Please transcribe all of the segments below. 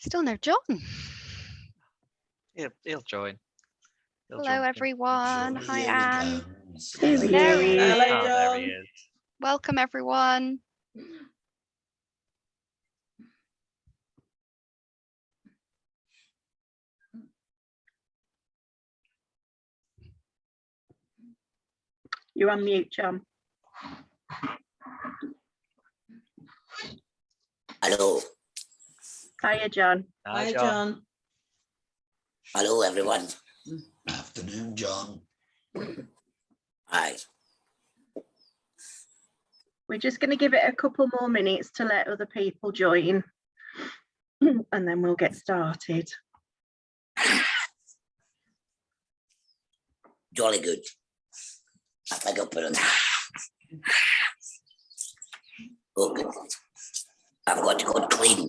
Still no John. He'll join. Hello, everyone. Hi, Anne. There he is. There he is. Welcome, everyone. You're on mute, John. Hello. Hiya, John. Hi, John. Hello, everyone. Afternoon, John. Hi. We're just going to give it a couple more minutes to let other people join, and then we'll get started. Jolly good. I think I'll put on. Oh, good. I've got to go clean.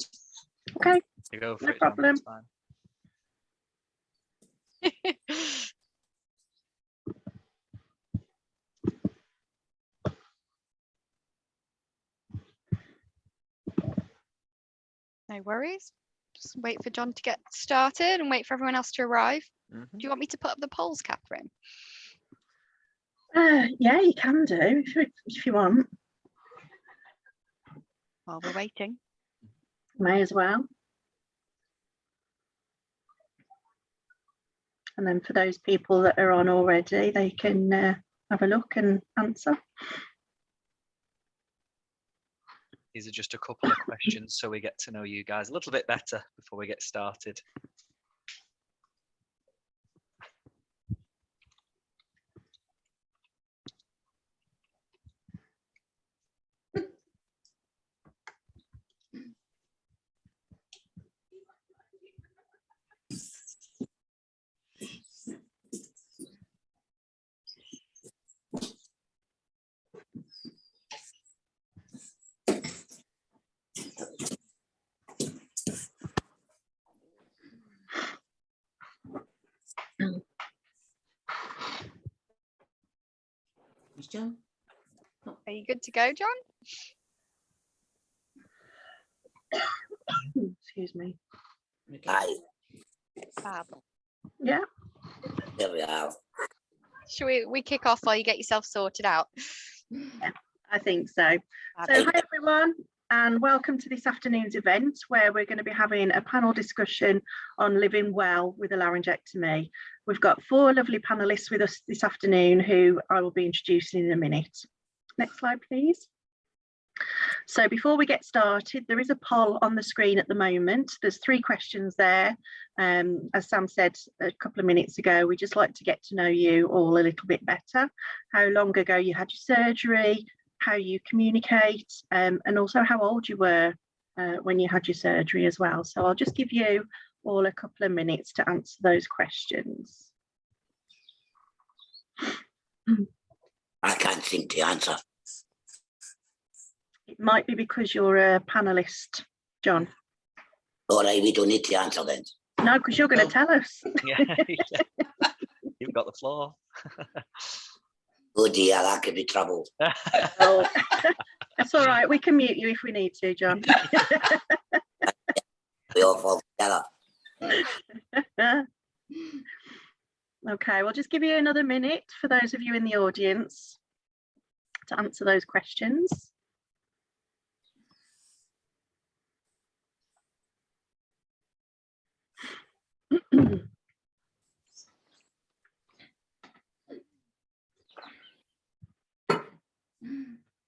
Okay, You go for no it, John, problem. it's fine. No worries. Just wait for John to get started and wait for everyone else to arrive. Do you want me to put up the polls, Catherine? Yeah, you can do if you want. While we're waiting. May as well. And then for those people that are on already, they can have a look and answer. These are just a couple of questions so we get to know you guys a little bit better before we get started. John? Are you good to go, John? Excuse me. Hi. Fab. Yeah. There we are. Should we kick off while you get yourself sorted out? Yeah, I think so. Fab. So hi everyone, and welcome to this afternoon's event where we're going to be having a panel discussion on living well with a laryngectomy. We've got 4 lovely panelists with us this afternoon who I will be introducing in a minute. Next slide, please. So before we get started, there is a poll on the screen at the moment. There's 3 questions there. As Sam said a couple of minutes ago, we just like to get to know you all a little bit better. How long ago you had your surgery, how you communicate, and also how old you were when you had your surgery as well. So I'll just give you all a couple of minutes to answer those questions. I can't seem to answer. It might be because you're a panelist, John. All right, we don't need to answer then. No, because you're going to tell us. Yeah, you've got the floor. Oh dear, that could be trouble. Oh, that's all right. We can mute you if we need to, John. We all fall together. Okay, we'll just give you another minute for those of you in the audience to answer those questions.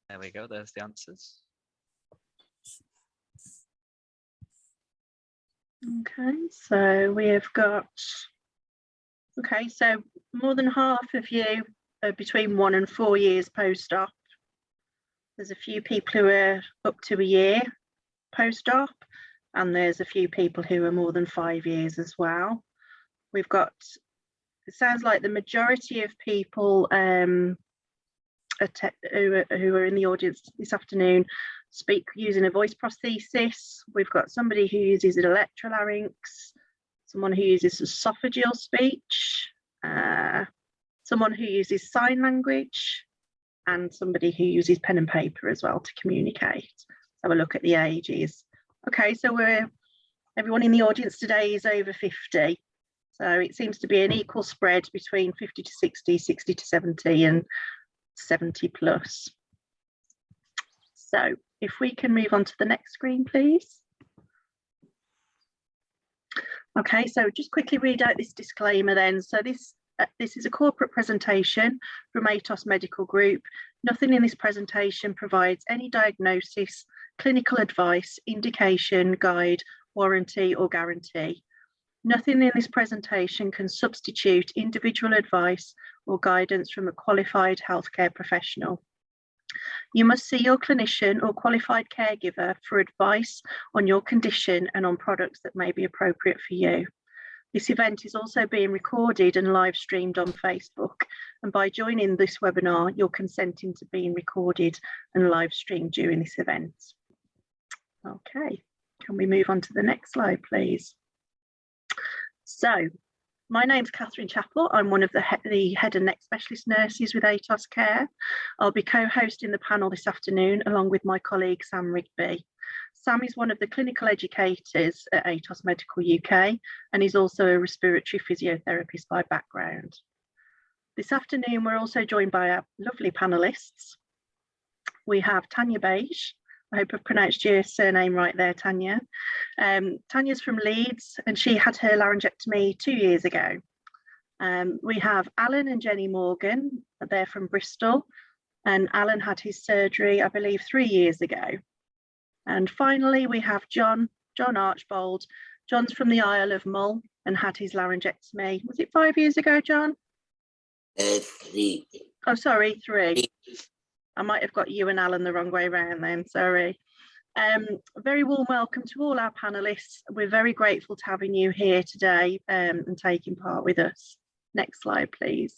There we go, there's the answers. Okay, so we have got, okay, so more than half of you are between 1 and 4 years post-op. There's a few people who are up to a year post-op, and there's a few people who are more than 5 years as well. We've got, it sounds like the majority of people who are in the audience this afternoon speak using a voice prosthesis. We've got somebody who uses an electrolarynx, someone who uses esophageal speech, someone who uses sign language, and somebody who uses pen and paper as well to communicate. Let's have a look at the ages. Okay, so we're Everyone in the audience today is over 50. So it seems to be an equal spread between 50 to 60, 60 to 70 and 70 plus. So if we can move on to the next screen, please. Okay, so just quickly read out this disclaimer then. So this is a corporate presentation from ATOS Medical Group. Nothing in this presentation provides any diagnosis, clinical advice, indication, guide, warranty or guarantee. Nothing in this presentation can substitute individual advice or guidance from a qualified healthcare professional. You must see your clinician or qualified caregiver for advice on your condition and on products that may be appropriate for you. This event is also being recorded and live streamed on Facebook, and by joining this webinar, you're consenting to being recorded and live streamed during this event. Okay, can we move on to the next slide, please? So, my name's Catherine Chappell. I'm one of the head and neck specialist nurses with ATOS Care. I'll be co-hosting the panel this afternoon along with my colleague Sam Rigby. Sam is one of the clinical educators at ATOS Medical UK and is also a respiratory physiotherapist by background. This afternoon, we're also joined by our lovely panellists. We have Tanja Bage. I hope I've pronounced your surname right there, Tanja. Tanya's from Leeds and she had her laryngectomy 2 years ago. We have Alan and Jennie Morgan, they're from Bristol, and Alan had his surgery, I believe, 3 years ago. And finally, we have John Archbold. John's from the Isle of Mull and had his laryngectomy. Was it 5 years ago, John? 3. Oh, sorry, 3. I might have got you and Alan the wrong way around then, sorry. A very warm welcome to all our panellists. We're very grateful to having you here today and taking part with us. Next slide, please.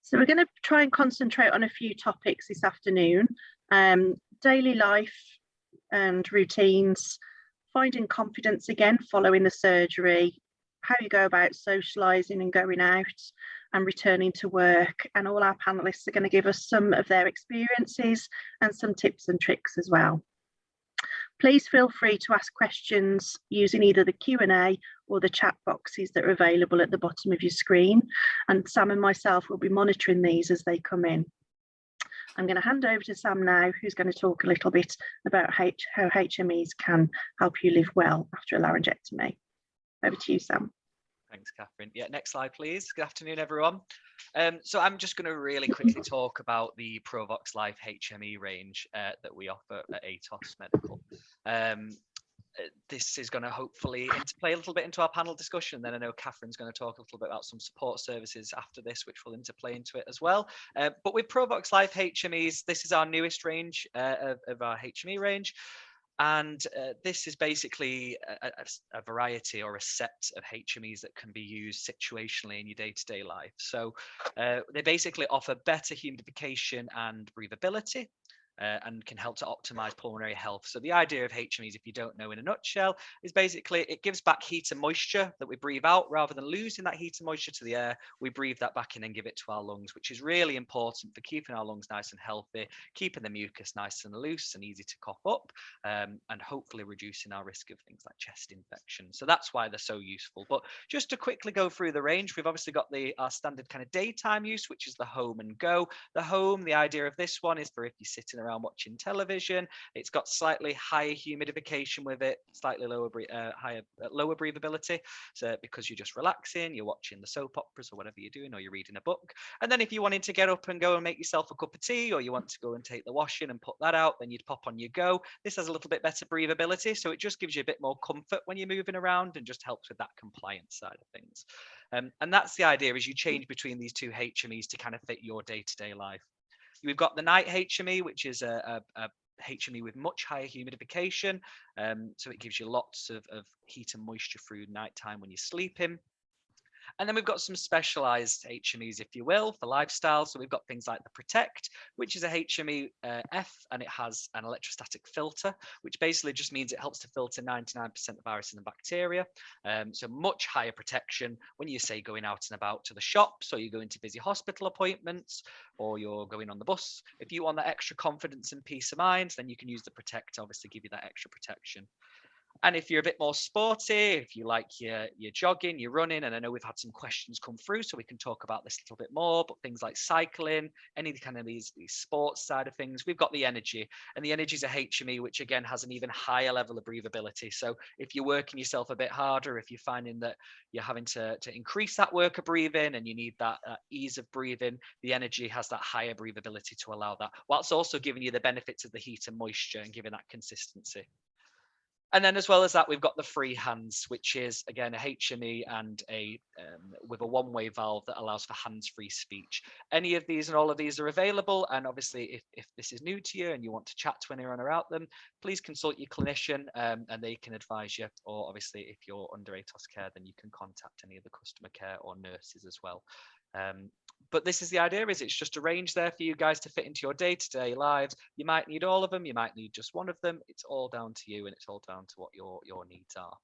So we're going to try and concentrate on a few topics this afternoon. Daily life and routines, finding confidence again following the surgery, how you go about socialising and going out and returning to work, and all our panellists are going to give us some of their experiences and some tips and tricks as well. Please feel free to ask questions using either the Q&A or the chat boxes that are available at the bottom of your screen, and Sam and myself will be monitoring these as they come in. I'm going to hand over to Sam now, who's going to talk a little bit about how HMEs can help you live well after a laryngectomy. Over to you, Sam. Thanks, Catherine. Yeah, next slide, please. Good afternoon, everyone. So I'm just going to really quickly talk about the Provox Life HME range that we offer at ATOS Medical. This is going to hopefully interplay a little bit into our panel discussion. Then I know Catherine's going to talk a little bit about some support services after this, which will interplay into it as well. But with Provox Life HMEs, this is our newest range of our HME range. And this is basically a variety or a set of HMEs that can be used situationally in your day-to-day life. So they basically offer better humidification and breathability. And can help to optimize pulmonary health. So the idea of HMEs, if you don't know in a nutshell, is basically it gives back heat and moisture that we breathe out. Rather than losing that heat and moisture to the air, we breathe that back in and give it to our lungs, which is really important for keeping our lungs nice and healthy, keeping the mucus nice and loose and easy to cough up, and hopefully reducing our risk of things like chest infection. So that's why they're so useful. But just to quickly go through the range, we've obviously got our standard kind of daytime use, which is the home and go. The home, the idea of this one is for if you're sitting around watching television. It's got slightly higher humidification with it, slightly lower breathability, so because you're just relaxing, you're watching the soap operas or whatever you're doing, or you're reading a book. And then if you wanted to get up and go and make yourself a cup of tea, or you want to go and take the washing and put that out, then you'd pop on your go. This has a little bit better breathability, so it just gives you a bit more comfort when you're moving around and just helps with that compliance side of things. And that's the idea, is you change between these two HMEs to kind of fit your day-to-day life. We've got the night HME, which is a HME with much higher humidification. So it gives you lots of heat and moisture through nighttime when you're sleeping. And then we've got some specialized HMEs, if you will, for lifestyle. So we've got things like the Protect, which is a HME F, and it has an electrostatic filter, which basically just means it helps to filter 99% of viruses and bacteria. So much higher protection when you say going out and about to the shops, or you're going to busy hospital appointments, or you're going on the bus. If you want that extra confidence and peace of mind, then you can use the Protect to obviously give you that extra protection. And if you're a bit more sporty, if you like your jogging, your running, and I know we've had some questions come through, so we can talk about this a little bit more, but things like cycling, any kind of these sports side of things, we've got the energy. And the energy is a HME, which again has an even higher level of breathability. So if you're working yourself a bit harder, if you're finding that you're having to increase that work of breathing and you need that ease of breathing, the energy has that higher breathability to allow that, whilst also giving you the benefits of the heat and moisture and giving that consistency. And then as well as that, we've got the free hands, which is again a HME and with a one-way valve that allows for hands-free speech. Any of these and all of these are available. And obviously, if this is new to you and you want to chat to anyone about them, please consult your clinician and they can advise you. Or obviously, if you're under ATOS care, then you can contact any of the customer care or nurses as well. But this is the idea, is it's just a range there for you guys to fit into your day-to-day lives. You might need all of them, you might need just one of them. It's all down to you and it's all down to what your needs are.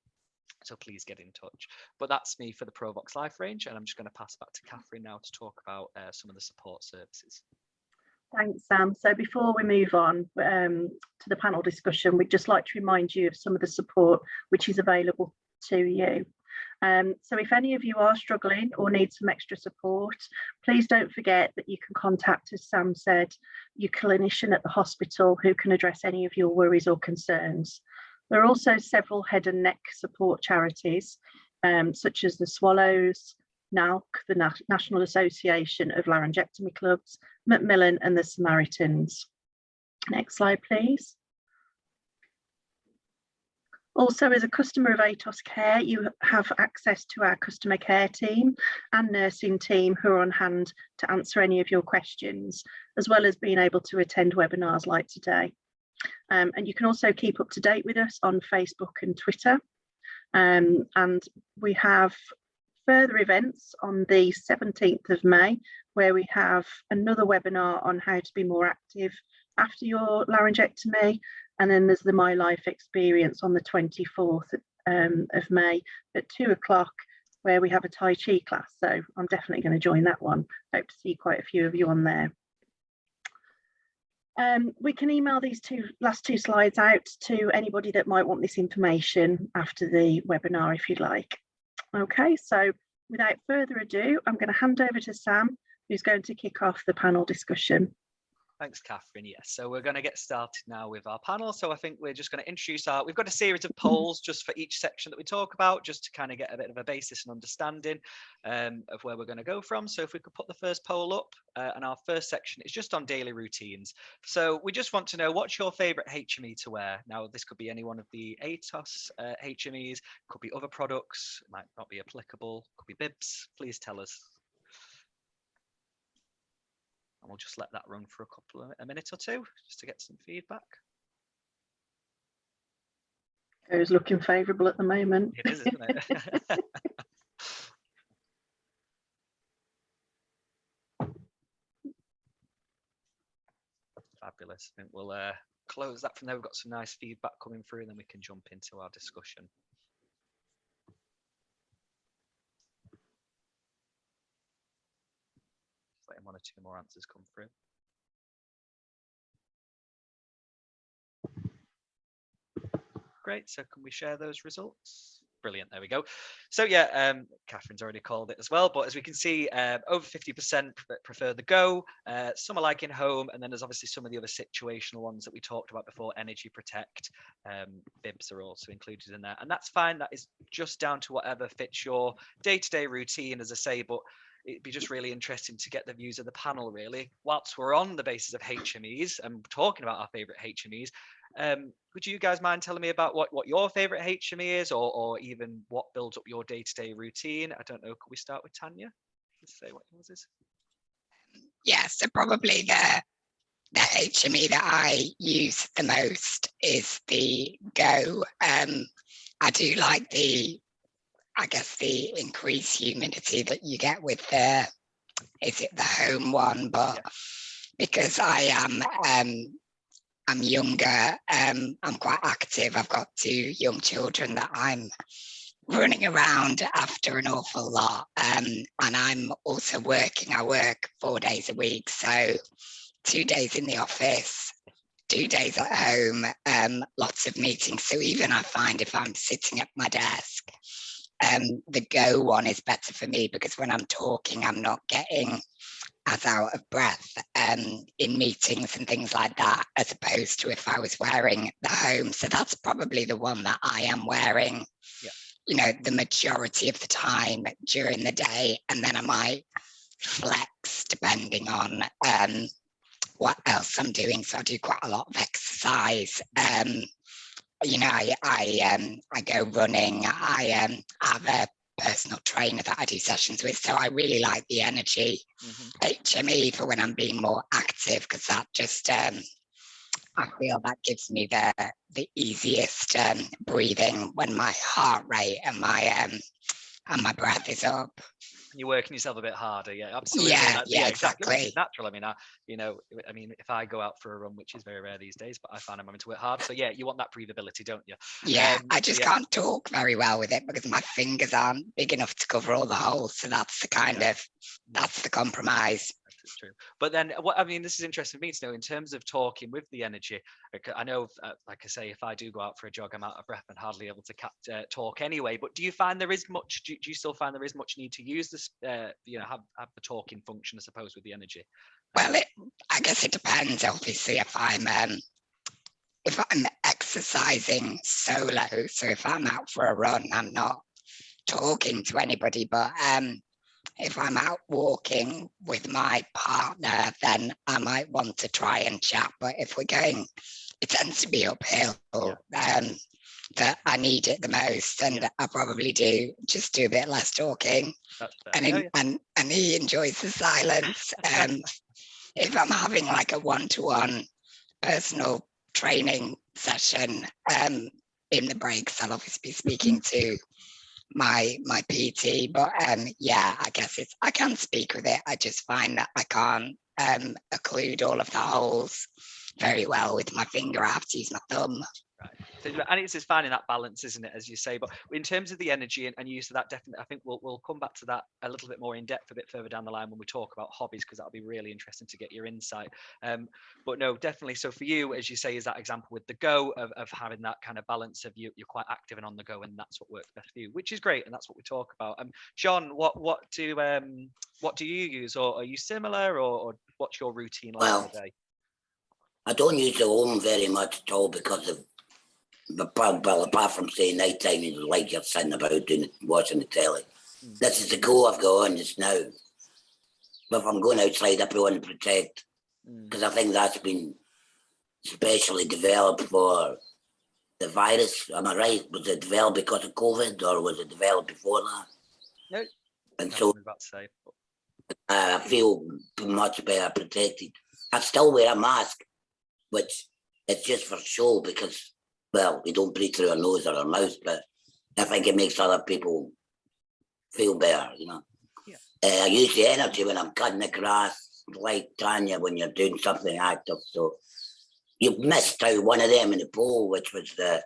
So please get in touch. But that's me for the Provox Life range, and I'm just going to pass back to Catherine now to talk about some of the support services. Thanks, Sam. So before we move on to the panel discussion, we'd just like to remind you of some of the support which is available to you. So if any of you are struggling or need some extra support, please don't forget that you can contact, as Sam said, your clinician at the hospital who can address any of your worries or concerns. There are also several head and neck support charities, such as the Swallows, NALC, the National Association of Laryngectomy Clubs, Macmillan and the Samaritans. Next slide, please. Also, as a customer of ATOS Care, you have access to our customer care team and nursing team who are on hand to answer any of your questions, as well as being able to attend webinars like today. And you can also keep up to date with us on Facebook and Twitter. And we have further events on the 17th of May, where we have another webinar on how to be more active after your laryngectomy. And then there's the MyLife experience on the 24th of May at 2 o'clock, where we have a Tai Chi class. So I'm definitely going to join that one. Hope to see quite a few of you on there. We can email these last two slides out to anybody that might want this information after the webinar, if you'd like. Okay, so without further ado, I'm going to hand over to Sam, who's going to kick off the panel discussion. Thanks, Catherine. Yes, so we're going to get started now with our panel. So I think we're just going to introduce we've got a series of polls just for each section that we talk about, just to kind of get a bit of a basis and understanding of where we're going to go from. So if we could put the first poll up, and our first section is just on daily routines. So we just want to know, what's your favorite HME to wear? Now, this could be any one of the ATOS HMEs, could be other products, it might not be applicable, could be bibs. Please tell us. And we'll just let that run for a minute or two, just to get some feedback. It's looking favourable at the moment. It is, isn't it? Fabulous. I think we'll close that from there. We've got some nice feedback coming through, and then we can jump into our discussion. Letting one or two more answers come through. Great, so can we share those results? Brilliant, there we go. So yeah, Catherine's already called it as well, but as we can see, over 50% prefer the go, some are like in home, and then there's obviously some of the other situational ones that we talked about before, energy protect, bibs are also included in there, and that's fine. That is just down to whatever fits your day-to-day routine, as I say, but it'd be just really interesting to get the views of the panel, really. Whilst we're on the basis of HMEs and talking about our favourite HMEs, would you guys mind telling me about what your favourite HME is, or even what builds up your day-to-day routine? I don't know, could we start with Tanja? Say what yours is. Yeah, so probably the HME that I use the most is the Go. I do like the increased humidity that you get with the home one, but yeah, because I'm younger, I'm quite active. I've got 2 young children that I'm running around after an awful lot, and I'm also working. I work 4 days a week, so 2 days in the office 2 days at home, lots of meetings. So even I find if I'm sitting at my desk, the go one is better for me, because when I'm talking, I'm not getting as out of breath in meetings and things like that, as opposed to if I was wearing the home. So that's probably the one that I am wearing, the majority of the time during the day. And then I might flex depending on what else I'm doing. So I do quite a lot of exercise. I go running. I have a personal trainer that I do sessions with. So I really like the energy HME for when I'm being more active, because that just, I feel that gives me the easiest breathing when my heart rate and my breath is up. You're working yourself a bit harder, absolutely. Exactly. Which is natural. I mean, if I go out for a run, which is very rare these days, but I find I'm having to work hard. So you want that breathability, don't you? I just can't talk very well with it because my fingers aren't big enough to cover all the holes. So that's the that's the compromise. It's true. But then this is interesting for me to know in terms of talking with the energy. I know, like I say, if I do go out for a jog, I'm out of breath and hardly able to talk anyway. But do you find there is much? Do you still find there is much need to use this? Have the talking function, I suppose, with the energy. Well, I guess it depends. Obviously, if I'm exercising solo, so if I'm out for a run, I'm not talking to anybody. But if I'm out walking with my partner, then I might want to try and chat. But if we're going, it tends to be uphill that I need it the most, and I probably do a bit less talking. And he enjoys the silence. If I'm having like a one-to-one personal training session in the breaks, I'll obviously be speaking to my PT, but I guess I can speak with it. I just find that I can't occlude all of the holes very well with my finger. I have to use my thumb. Right. And it's just finding that balance, isn't it, as you say? But in terms of the energy and use of that, definitely, I think we'll come back to that a little bit more in depth a bit further down the line when we talk about hobbies, because that'll be really interesting to get your insight. But no, definitely. So for you, as you say, is that example with the go of having that kind of balance of you're quite active and on the go, and that's what works best for you, which is great, and that's what we talk about. John, what do you use, or are you similar, or what's your routine like today? I don't use the home very much at all because of. Well, apart from saying night time, like you're sitting about watching the telly. This is the go I've got on just now. But if I'm going outside, I put on protect, because I think that's been specially developed for the virus. Am I right? Was it developed because of COVID, or was it developed before that? No. And so about to say. I feel much better protected. I still wear a mask, which it's just for show, because we don't breathe through our nose or our mouth, but I think it makes other people feel better, I use the energy when I'm cutting the grass, like Tanja, when you're doing something active. So you missed out one of them in the poll, which was the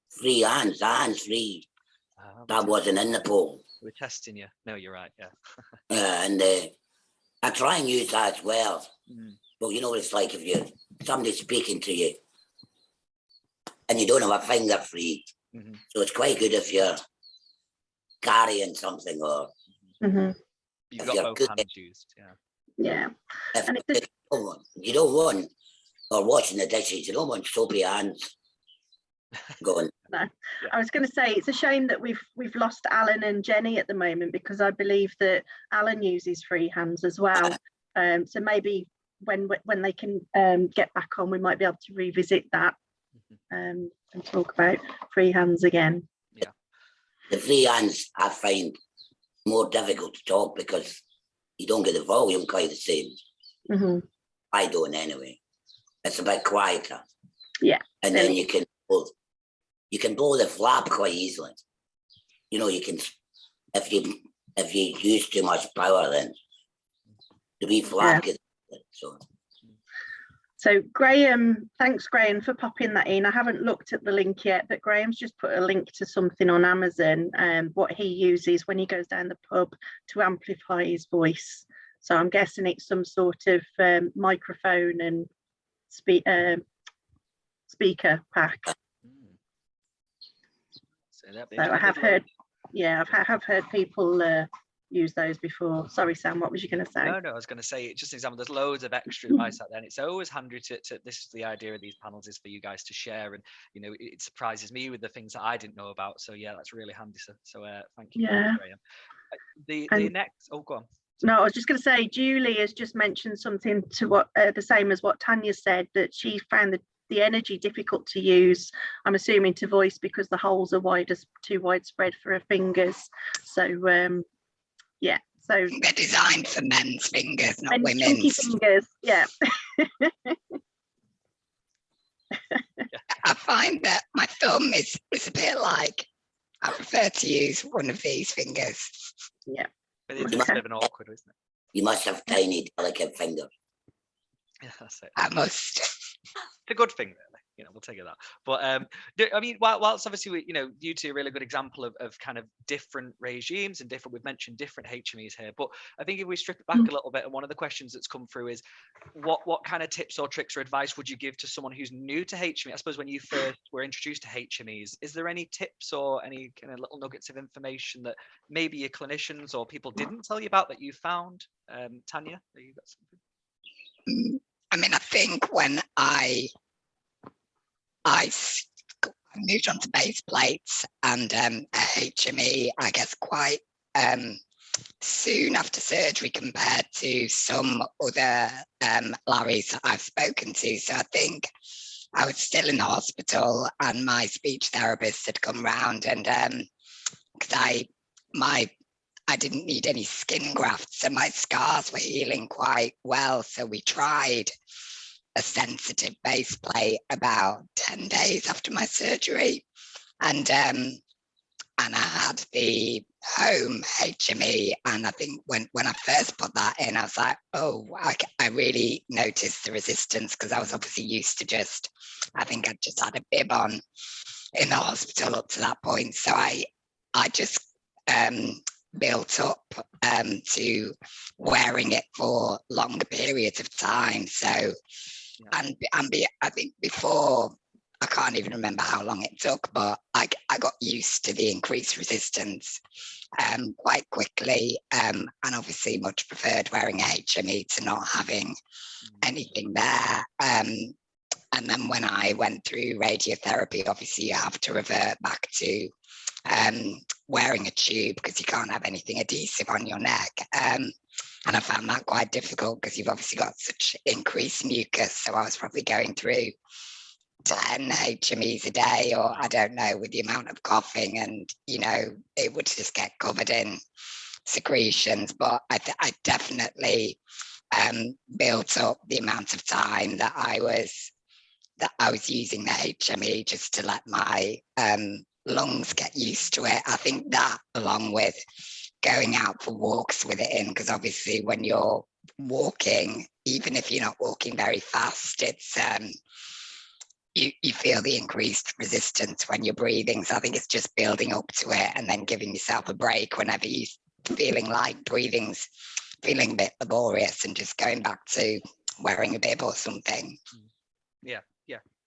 free hands, the hands free. That wasn't in the poll. We're testing you. No, you're right, and I try and use that as well. But you know what it's like if somebody's speaking to you, and you don't have a finger free. So it's quite good if you're carrying something, or you've got both hands used. And you don't want, or washing the dishes, you don't want soapy hands going. No. I was going to say it's a shame that we've lost Alan and Jennie at the moment, because I believe that Alan uses free hands as well. So maybe when they can get back on, we might be able to revisit that. And talk about free hands again. The free hands I find more difficult to talk because you don't get the volume quite the same. I don't anyway. It's a bit quieter. And then you can blow the flap quite easily. You can, if you use too much power, then the wee flap gets So Graham, thanks Graham for popping that in. I haven't looked at the link yet, but Graham's just put a link to something on Amazon, what he uses when he goes down the pub to amplify his voice. So I'm guessing it's some sort of microphone and speaker pack. So that'd be So I interesting. have heard, yeah, I have heard people use those before. Sorry, Sam, what was you going to say? No, I was going to say, just an example, there's loads of extra advice out there, and it's always handy to this is the idea of these panels, is for you guys to share, and you know, it surprises me with the things that I didn't know about. So yeah, that's really handy. So thank you, Yeah. Graham. The next, oh, go on. No, I was just going to say, Julie has just mentioned something to what the same as what Tanja said, that she found the energy difficult to use. I'm assuming to voice because the holes are too widespread for her fingers. So yeah, so they're designed for men's fingers, not men's chunky women's. fingers. Yeah. I find that my thumb is a bit like, I prefer to use one of these fingers. Yeah. But it's a bit of an awkward, isn't it? You must have tiny, delicate fingers. Yeah, that's it. I must. It's a good thing, really. You know, we'll take it that. But I mean, whilst obviously, you two are a really good example of kind of different regimes and different. We've mentioned different HMEs here, but I think if we strip it back a little bit, and one of the questions that's come through is, what kind of tips or tricks or advice would you give to someone who's new to HME? I suppose when you first were introduced to HMEs, is there any tips or any kind of little nuggets of information that maybe your clinicians or people didn't tell you about that you found? Tanja, you got something? I mean, I think when I moved on to base plates and HME, I guess quite soon after surgery compared to some other Larrys that I've spoken to. So I think I was still in the hospital and my speech therapist had come round, and because I didn't need any skin grafts, so my scars were healing quite well. So we tried a sensitive base plate about 10 days after my surgery, and I had the home HME, and I think when I first put that in, I was like, oh, I really noticed the resistance, because I was obviously used to I think I just had a bib on in the hospital up to that point. So I just built up to wearing it for longer periods of time. So, and I think before, I can't even remember how long it took, but I got used to the increased resistance quite quickly, and obviously much preferred wearing a HME to not having anything there. And then when I went through radiotherapy, obviously you have to revert back to wearing a tube, because you can't have anything adhesive on your neck. And I found that quite difficult, because you've obviously got such increased mucus. So I was probably going through 10 HMEs a day, or I don't know, with the amount of coughing, and it would just get covered in secretions. But I definitely built up the amount of time that I was using the HME, just to let my lungs get used to it. I think that, along with going out for walks with it in, because obviously when you're walking, even if you're not walking very fast, it's you feel the increased resistance when you're breathing. So I think it's just building up to it, and then giving yourself a break whenever you're feeling like breathing's feeling a bit laborious, and just going back to wearing a bib or something. Yeah.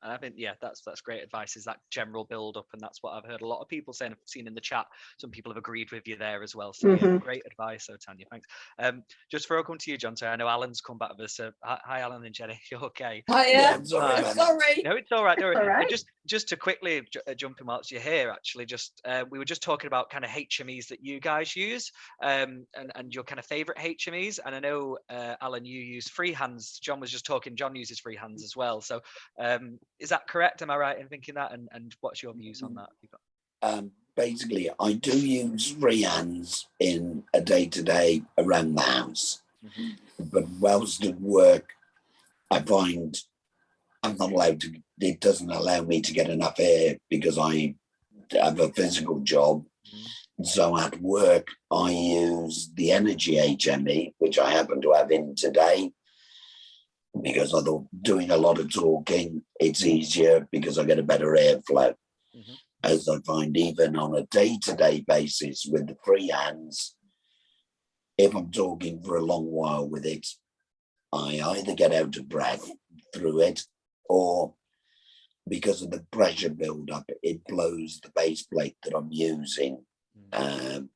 And I think, that's great advice, is that general build up. And that's what I've heard a lot of people saying, I've seen in the chat. Some people have agreed with you there as well. So yeah, great advice. So Tanja, thanks. Just before I come to you, John, so I know Alan's come back with us. Hi, Alan and Jennie. You okay? Hiya. Sorry. No, it's all right. All right. Just to quickly jump in whilst you're here, actually, we were just talking about kind of HMEs that you guys use, and your kind of favorite HMEs. And I know, Alan, you use freehands. John was just talking, John uses freehands as well. So is that correct? Am I right in thinking that? And what's your views on that? Basically, I do use freehands in a day-to-day around the house. But whilst at work, I find I'm not allowed to, it doesn't allow me to get enough air, because I have a physical job. So at work, I use the energy HME, which I happen to have in today, because I thought doing a lot of talking, it's easier because I get a better airflow. As I find, even on a day-to-day basis with the freehands, if I'm talking for a long while with it, I either get out of breath through it, or because of the pressure build-up, it blows the base plate that I'm using.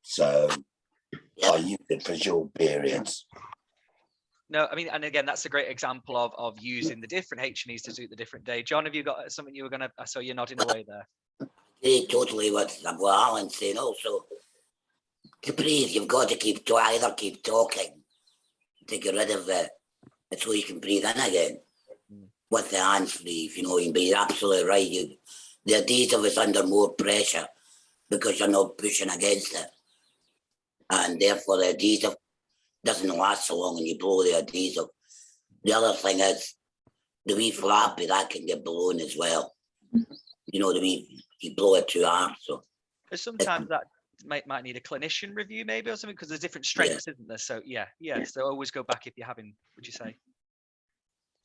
So I use it for short periods. No, I mean, and again, that's a great example of using the different HMEs to suit the different day. John, have you got something you were going to, I saw you nodding away there. Yeah, totally what Alan's saying also. To breathe, you've got to either keep talking to get rid of it, so you can breathe in again with the hands free, if you know what I mean. But you're absolutely right. The adhesive is under more pressure because you're not pushing against it. And therefore the adhesive doesn't last so long when you blow the adhesive. The other thing is the wee flappy, that can get blown as well. You know, you blow it too hard. So sometimes that might need a clinician review maybe or something, because there's different strengths, isn't there? So yeah. So always go back if you're having, would you say?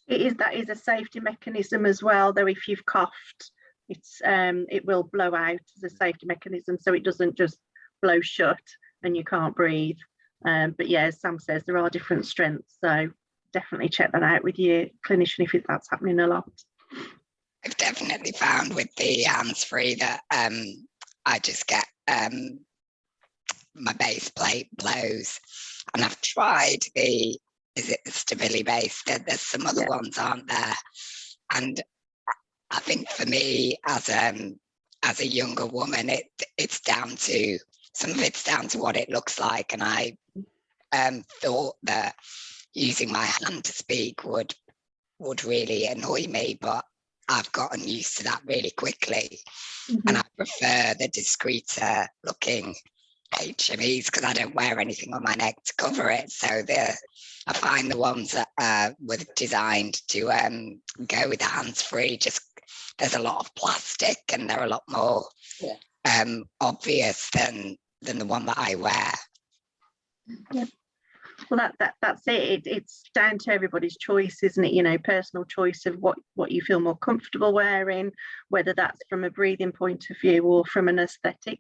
That is a safety mechanism as well, though. If you've coughed, it will blow out as a safety mechanism, so it doesn't just blow shut and you can't breathe. But yeah, as Sam says, there are different strengths, so definitely check that out with your clinician if that's happening a lot. I've definitely found with the hands-free that I just get my base plate blows, and I've tried the Stability base. There's some other ones, aren't there? And I think for me, as a younger woman, it's down to some of it's down to what it looks like, and I thought that using my hand to speak would really annoy me, but I've gotten used to that really quickly. And I prefer the discreeter looking HMEs because I don't wear anything on my neck to cover it. So I find the ones that were designed to go with the hands-free, just there's a lot of plastic and they're a lot more obvious than the one that I wear. Yeah. Well, that's it. It's down to everybody's choice, isn't it? You know, personal choice of what you feel more comfortable wearing, whether that's from a breathing point of view or from an aesthetic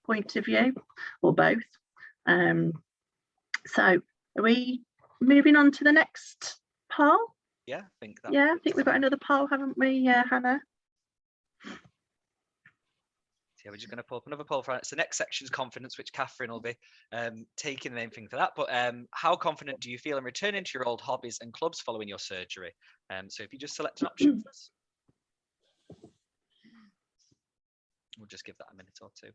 point of view, or both. So are we moving on to the next poll? Yeah, I think we've got another poll, haven't we, Hannah? Yeah, we're just going to pull up another poll for it. So next section is confidence, which Catherine will be taking the main thing for that. But how confident do you feel in returning to your old hobbies and clubs following your surgery? So if you just select an option first, we'll just give that a minute or two.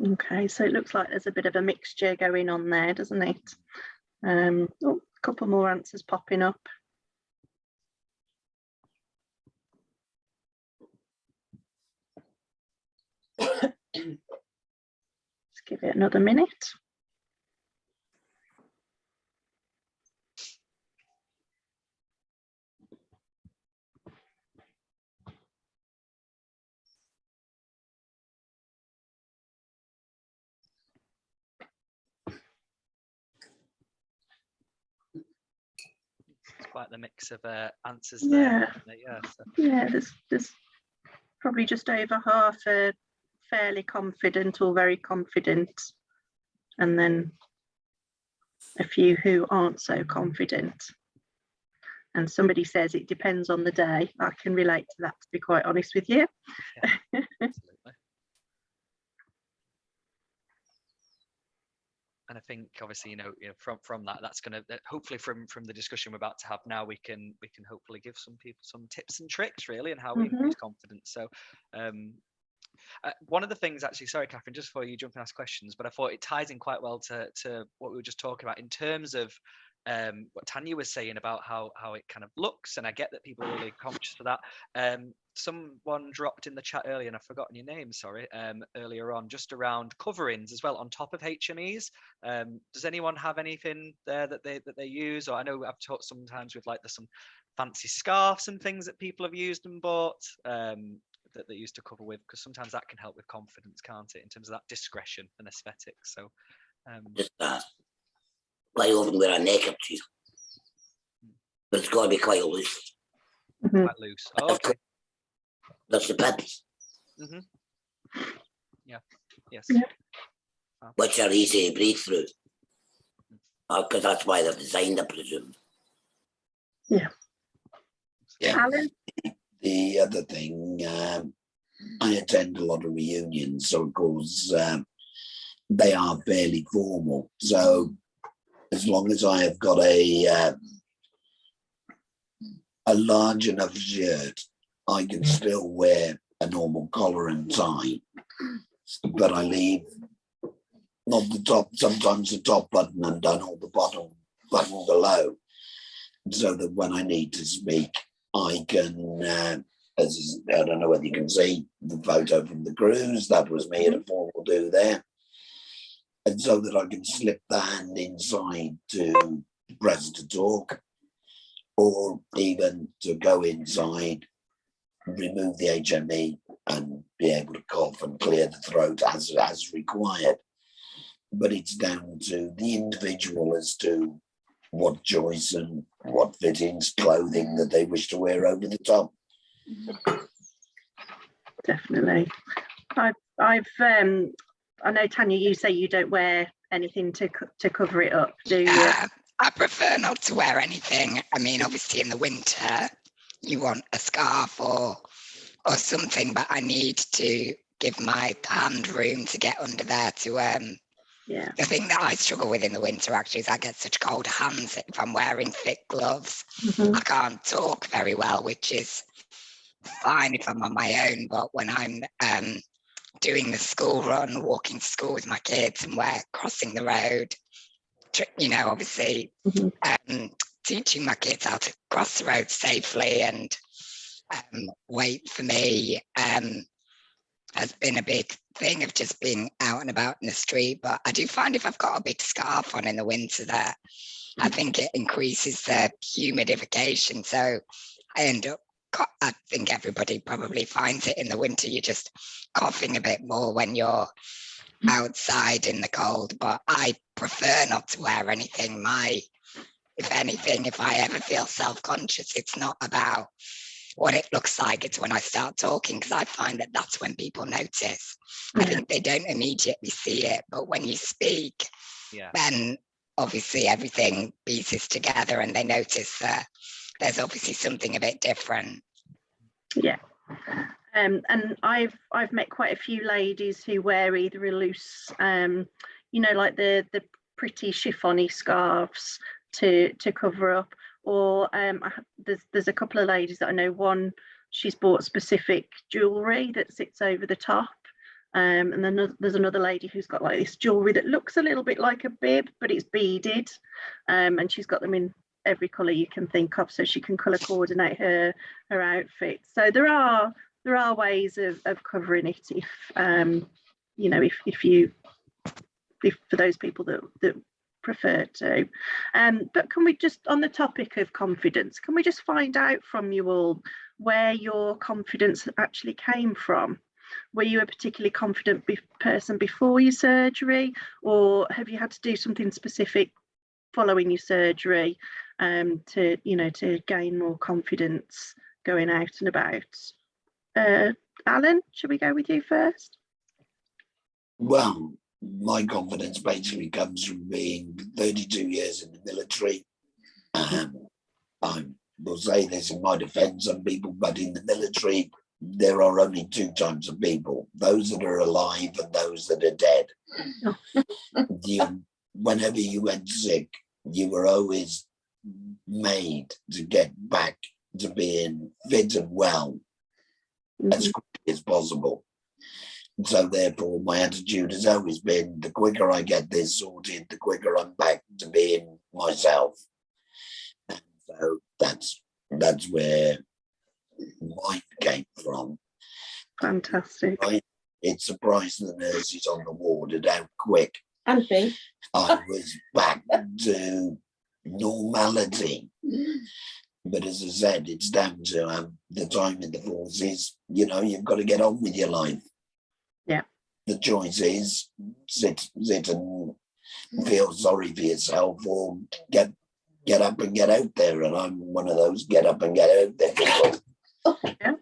Okay, so it looks like there's a bit of a mixture going on there, doesn't it? A couple more answers popping up. Let's give it another minute. Quite the mix of answers there. Yeah, there's probably just over half are fairly confident or very confident, and then a few who aren't so confident. And somebody says it depends on the day. I can relate to that, to be quite honest with you. Yeah, absolutely. And I think obviously, you know from that's going to hopefully from the discussion we're about to have now, we can hopefully give some people some tips and tricks really on how we increase confidence. So one of the things, actually, sorry Catherine, just before you jump and ask questions, but I thought it ties in quite well to what we were just talking about in terms of what Tanja was saying about how it kind of looks, and I get that people are really conscious of that. Someone dropped in the chat earlier, and I've forgotten your name, sorry, earlier on, just around coverings as well on top of HMEs. Does anyone have anything there that they use? Or I know I've talked sometimes with like there's some fancy scarves and things that people have used and bought that they used to cover with, because sometimes that can help with confidence, can't it, in terms of that discretion and aesthetics. So just quite often wear a neckerchief, but it's got to be quite loose. Quite loose. Oh, okay. That's the pipes, Yeah. Yes. Yeah. which are easy to breathe through. Because that's why they're designed, I presume. Yeah. Alan? The other thing, I attend a lot of reunions, so of course they are fairly formal. So as long as I have got a large enough shirt, I can still wear a normal collar and tie, but I leave not the top, sometimes the top button undone or the bottom button below, so that when I need to speak, I can, as I don't know whether you can see the photo from the cruise, that was me at a formal do there. And so that I can slip the hand inside to press to talk, or even to go inside, remove the HME and be able to cough and clear the throat as required. But it's down to the individual as to what choice and what fittings, clothing that they wish to wear over the top. Definitely. I know, Tanja, you say you don't wear anything to cover it up, do you? I prefer not to wear anything. I mean, obviously in the winter, you want a scarf or something, but I need to give my hand room to get under there to Yeah. The thing that I struggle with in the winter actually is I get such cold hands if I'm wearing thick gloves. I can't talk very well, which is fine if I'm on my own, but when I'm doing the school run, walking to school with my kids, and we're crossing the road, you know, obviously teaching my kids how to cross the road safely and wait for me has been a big thing of just being out and about in the street. But I do find if I've got a big scarf on in the winter that I think it increases the humidification. So I end up, I think everybody probably finds it in the winter, you're just coughing a bit more when you're outside in the cold. But I prefer not to wear anything. If anything, if I ever feel self-conscious, it's not about what it looks like, it's when I start talking, because I find that that's when people notice. I think they don't immediately see it, but when you speak, then obviously everything pieces together and they notice that there's obviously something a bit different. Yeah. And I've met quite a few ladies who wear either a loose, you know, like the pretty chiffony scarves to cover up, or there's a couple of ladies that I know. One, she's bought specific jewellery that sits over the top, and then there's another lady who's got like this jewellery that looks a little bit like a bib, but it's beaded, and she's got them in every colour you can think of, so she can colour coordinate her outfit. So there are ways of covering it if you know, if for those people that prefer to. But can we just, on the topic of confidence, can we just find out from you all where your confidence actually came from? Were you a particularly confident person before your surgery, or have you had to do something specific following your surgery to gain more confidence going out and about? Alan, should we go with you first? Well, my confidence basically comes from being 32 years in the military. I will say this in my defense on people, but in the military, there are only two types of people, those that are alive and those that are dead. Whenever you went sick, you were always made to get back to being fit and well as quickly as possible. So therefore, my attitude has always been, the quicker I get this sorted, the quicker I'm back to being myself. And so that's where mine came from. Fantastic. It surprised the nurses on the ward at how quick And me. I was back to normality. But as I said, it's down to the time in the forces. You know, you've got to get on with your life. Yeah. The choice is sit and feel sorry for yourself, or get get up and get out there, and I'm one of those get up and get out there people. Yeah.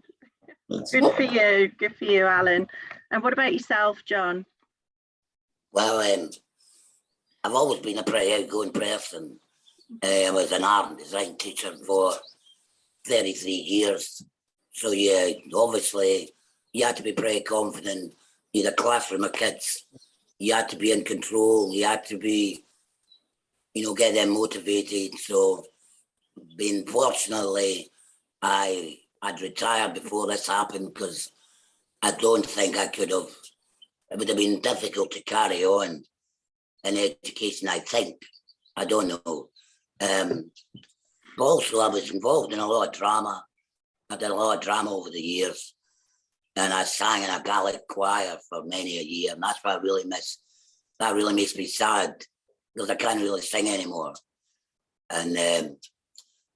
Good for you, Alan. And what about yourself, John? Well, I've always been a pretty outgoing person. I was an art and design teacher for 33 years. So yeah, obviously you had to be pretty confident. You had a classroom of kids. You had to be in control. You had to be, get them motivated. So fortunately, I'd retired before this happened, because I don't think I could have. It would have been difficult to carry on in education, I think. I don't know. But also, I was involved in a lot of drama. I did a lot of drama over the years. And I sang in a Gaelic choir for many a year. And that's what I really miss. That really makes me sad, because I can't really sing anymore. And, that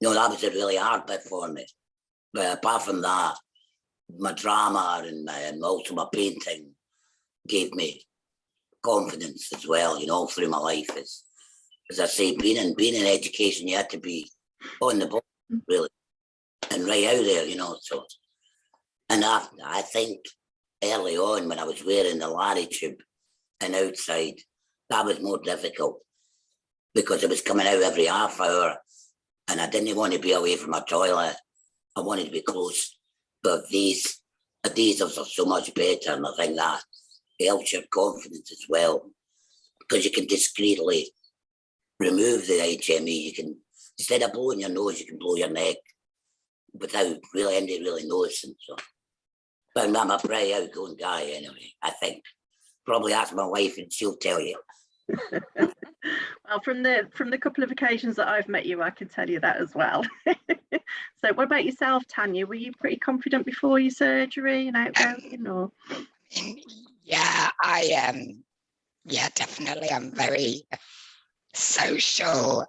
was a really hard bit for me. But apart from that, my drama and also my painting gave me confidence as well, through my life. As I say, being in education, you had to be on the ball, really, and right out there, so. And I think early on, when I was wearing the Larry tube and outside, that was more difficult, because it was coming out every half hour, and I didn't want to be away from my toilet. I wanted to be close. But these are so much better, and I think that helps your confidence as well, because you can discreetly remove the HME. You can, instead of blowing your nose, you can blow your neck without really anybody really noticing. So, but I'm a pretty outgoing guy anyway, I think. Probably ask my wife and she'll tell you. Well, from the couple of occasions that I've met you, I can tell you that as well. So what about yourself, Tanja? Were you pretty confident before your surgery and outgoing, or? Yeah, I am. Yeah, definitely. I'm very social,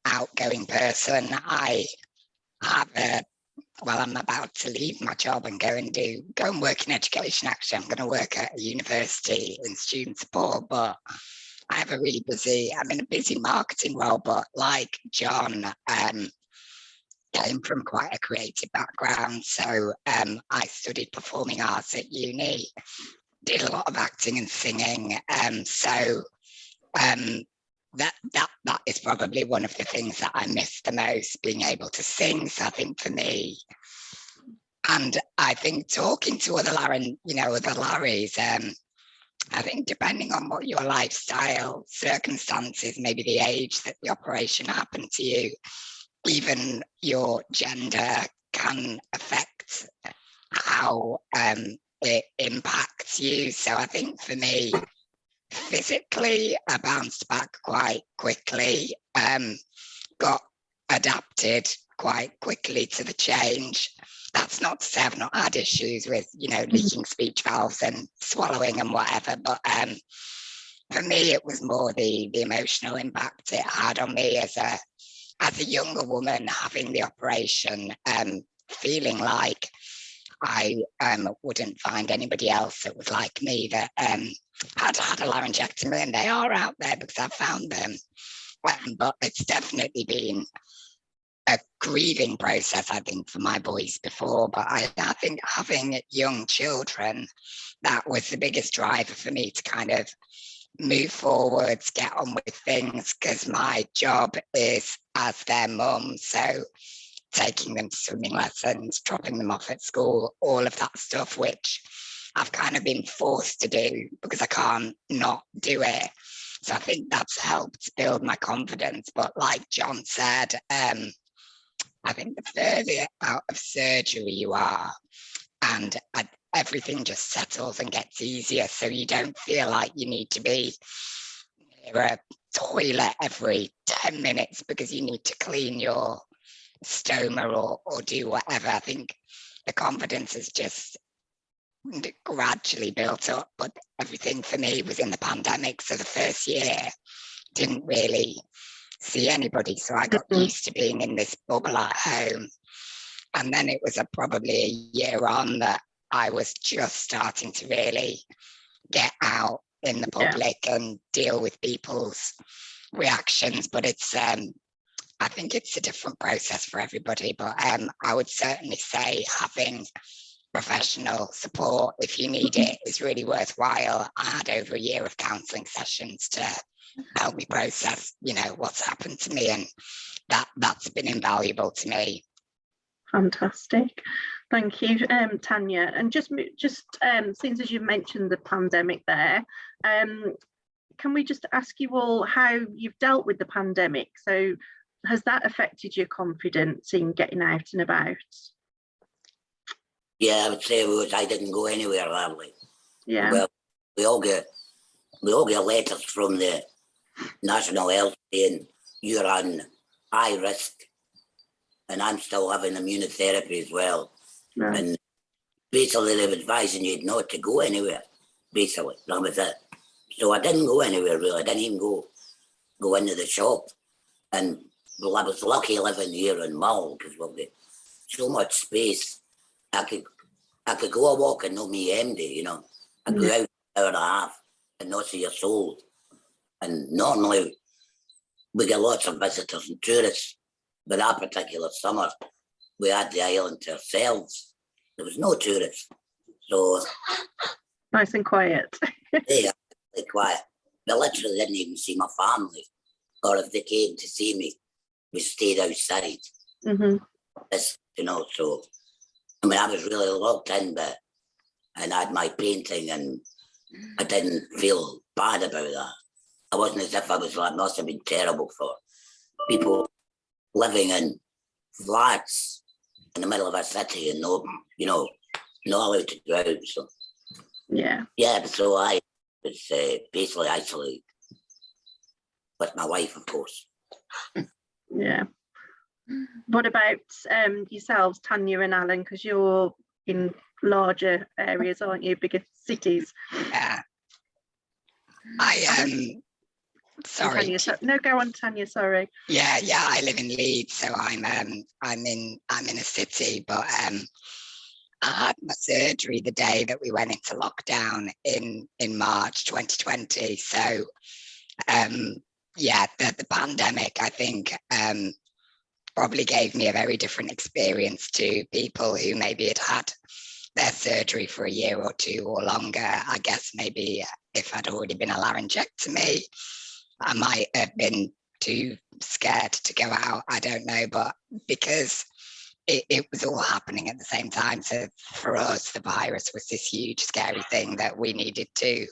outgoing person. I have I'm about to leave my job and go and work in education. Actually, I'm going to work at a university in student support, but I have I'm in a busy marketing role, but like John, came from quite a creative background. So I studied performing arts at uni, did a lot of acting and singing. That is probably one of the things that I miss the most, being able to sing. So I think for me, and I think talking to other Larrys, I think depending on what your lifestyle circumstances, maybe the age that the operation happened to you, even your gender can affect how it impacts you. So I think for me, physically, I bounced back quite quickly, got adapted quite quickly to the change. That's not to say I've not had issues with, leaking speech valves and swallowing and whatever, but for me, it was more the emotional impact it had on me as a younger woman having the operation, feeling like I wouldn't find anybody else that was like me that had had a laryngectomy, and they are out there because I've found them. But it's definitely been a grieving process, I think, for my boys before. But I think having young children, that was the biggest driver for me to kind of move forwards, get on with things, because my job is as their mum. So taking them to swimming lessons, dropping them off at school, all of that stuff, which I've kind of been forced to do because I can't not do it. So I think that's helped build my confidence. But like John said, I think the further out of surgery you are, and everything just settles and gets easier, so you don't feel like you need to be near a toilet every 10 minutes because you need to clean your stoma or do whatever. I think the confidence has just gradually built up, but everything for me was in the pandemic, so the first year didn't really see anybody, so I got used to being in this bubble at home. And then it was probably a year on that I was just starting to really get out in the public and deal with people's reactions. But it's I think it's a different process for everybody, but I would certainly say having professional support, if you need it, is really worthwhile. I had over a year of counselling sessions to help me process, you know, what's happened to me, and that's been invaluable to me. Fantastic, thank you, Tanja. And just since as you mentioned the pandemic there, can we just ask you all how you've dealt with the pandemic? So has that affected your confidence in getting out and about? Yeah, I would say I didn't go anywhere hardly. Yeah. Well, we all get letters from the National Health saying you're on high risk, and I'm still having immunotherapy as well. Right. And basically they're advising you not to go anywhere. Basically, that was it. So I didn't go anywhere really. I didn't even go into the shop. And well, I was lucky living here in Mull because we've got so much space. I could go a walk and not me MD, you know. I go out an hour and a half and not see a soul. And normally we get lots of visitors and tourists, but that particular summer we had the island to ourselves. There was no tourists, so nice and quiet. yeah, quiet. We literally didn't even see my family, or if they came to see me, we stayed outside. Mm-hmm. You know, so I mean, I was really locked in, but and I had my painting, and I didn't feel bad about that. I wasn't as if I was like, must have been terrible for people living in flats in the middle of a city and no, you know, not allowed to go out. So yeah, so I was basically isolated with my wife, of course. Yeah. What about yourselves, Tanja and Alan? Because you're in larger areas, aren't you? Bigger cities. Yeah. Sorry. Tanja, no, go on, Tanja. Sorry. Yeah. I live in Leeds, so I'm in a city, but I had my surgery the day that we went into lockdown in March 2020. So the pandemic, I think, probably gave me a very different experience to people who maybe had their surgery for a year or two or longer. I guess maybe if I'd already been a laryngectomy, I might have been too scared to go out. I don't know, but because it was all happening at the same time. So for us, the virus was this huge, scary thing that we needed to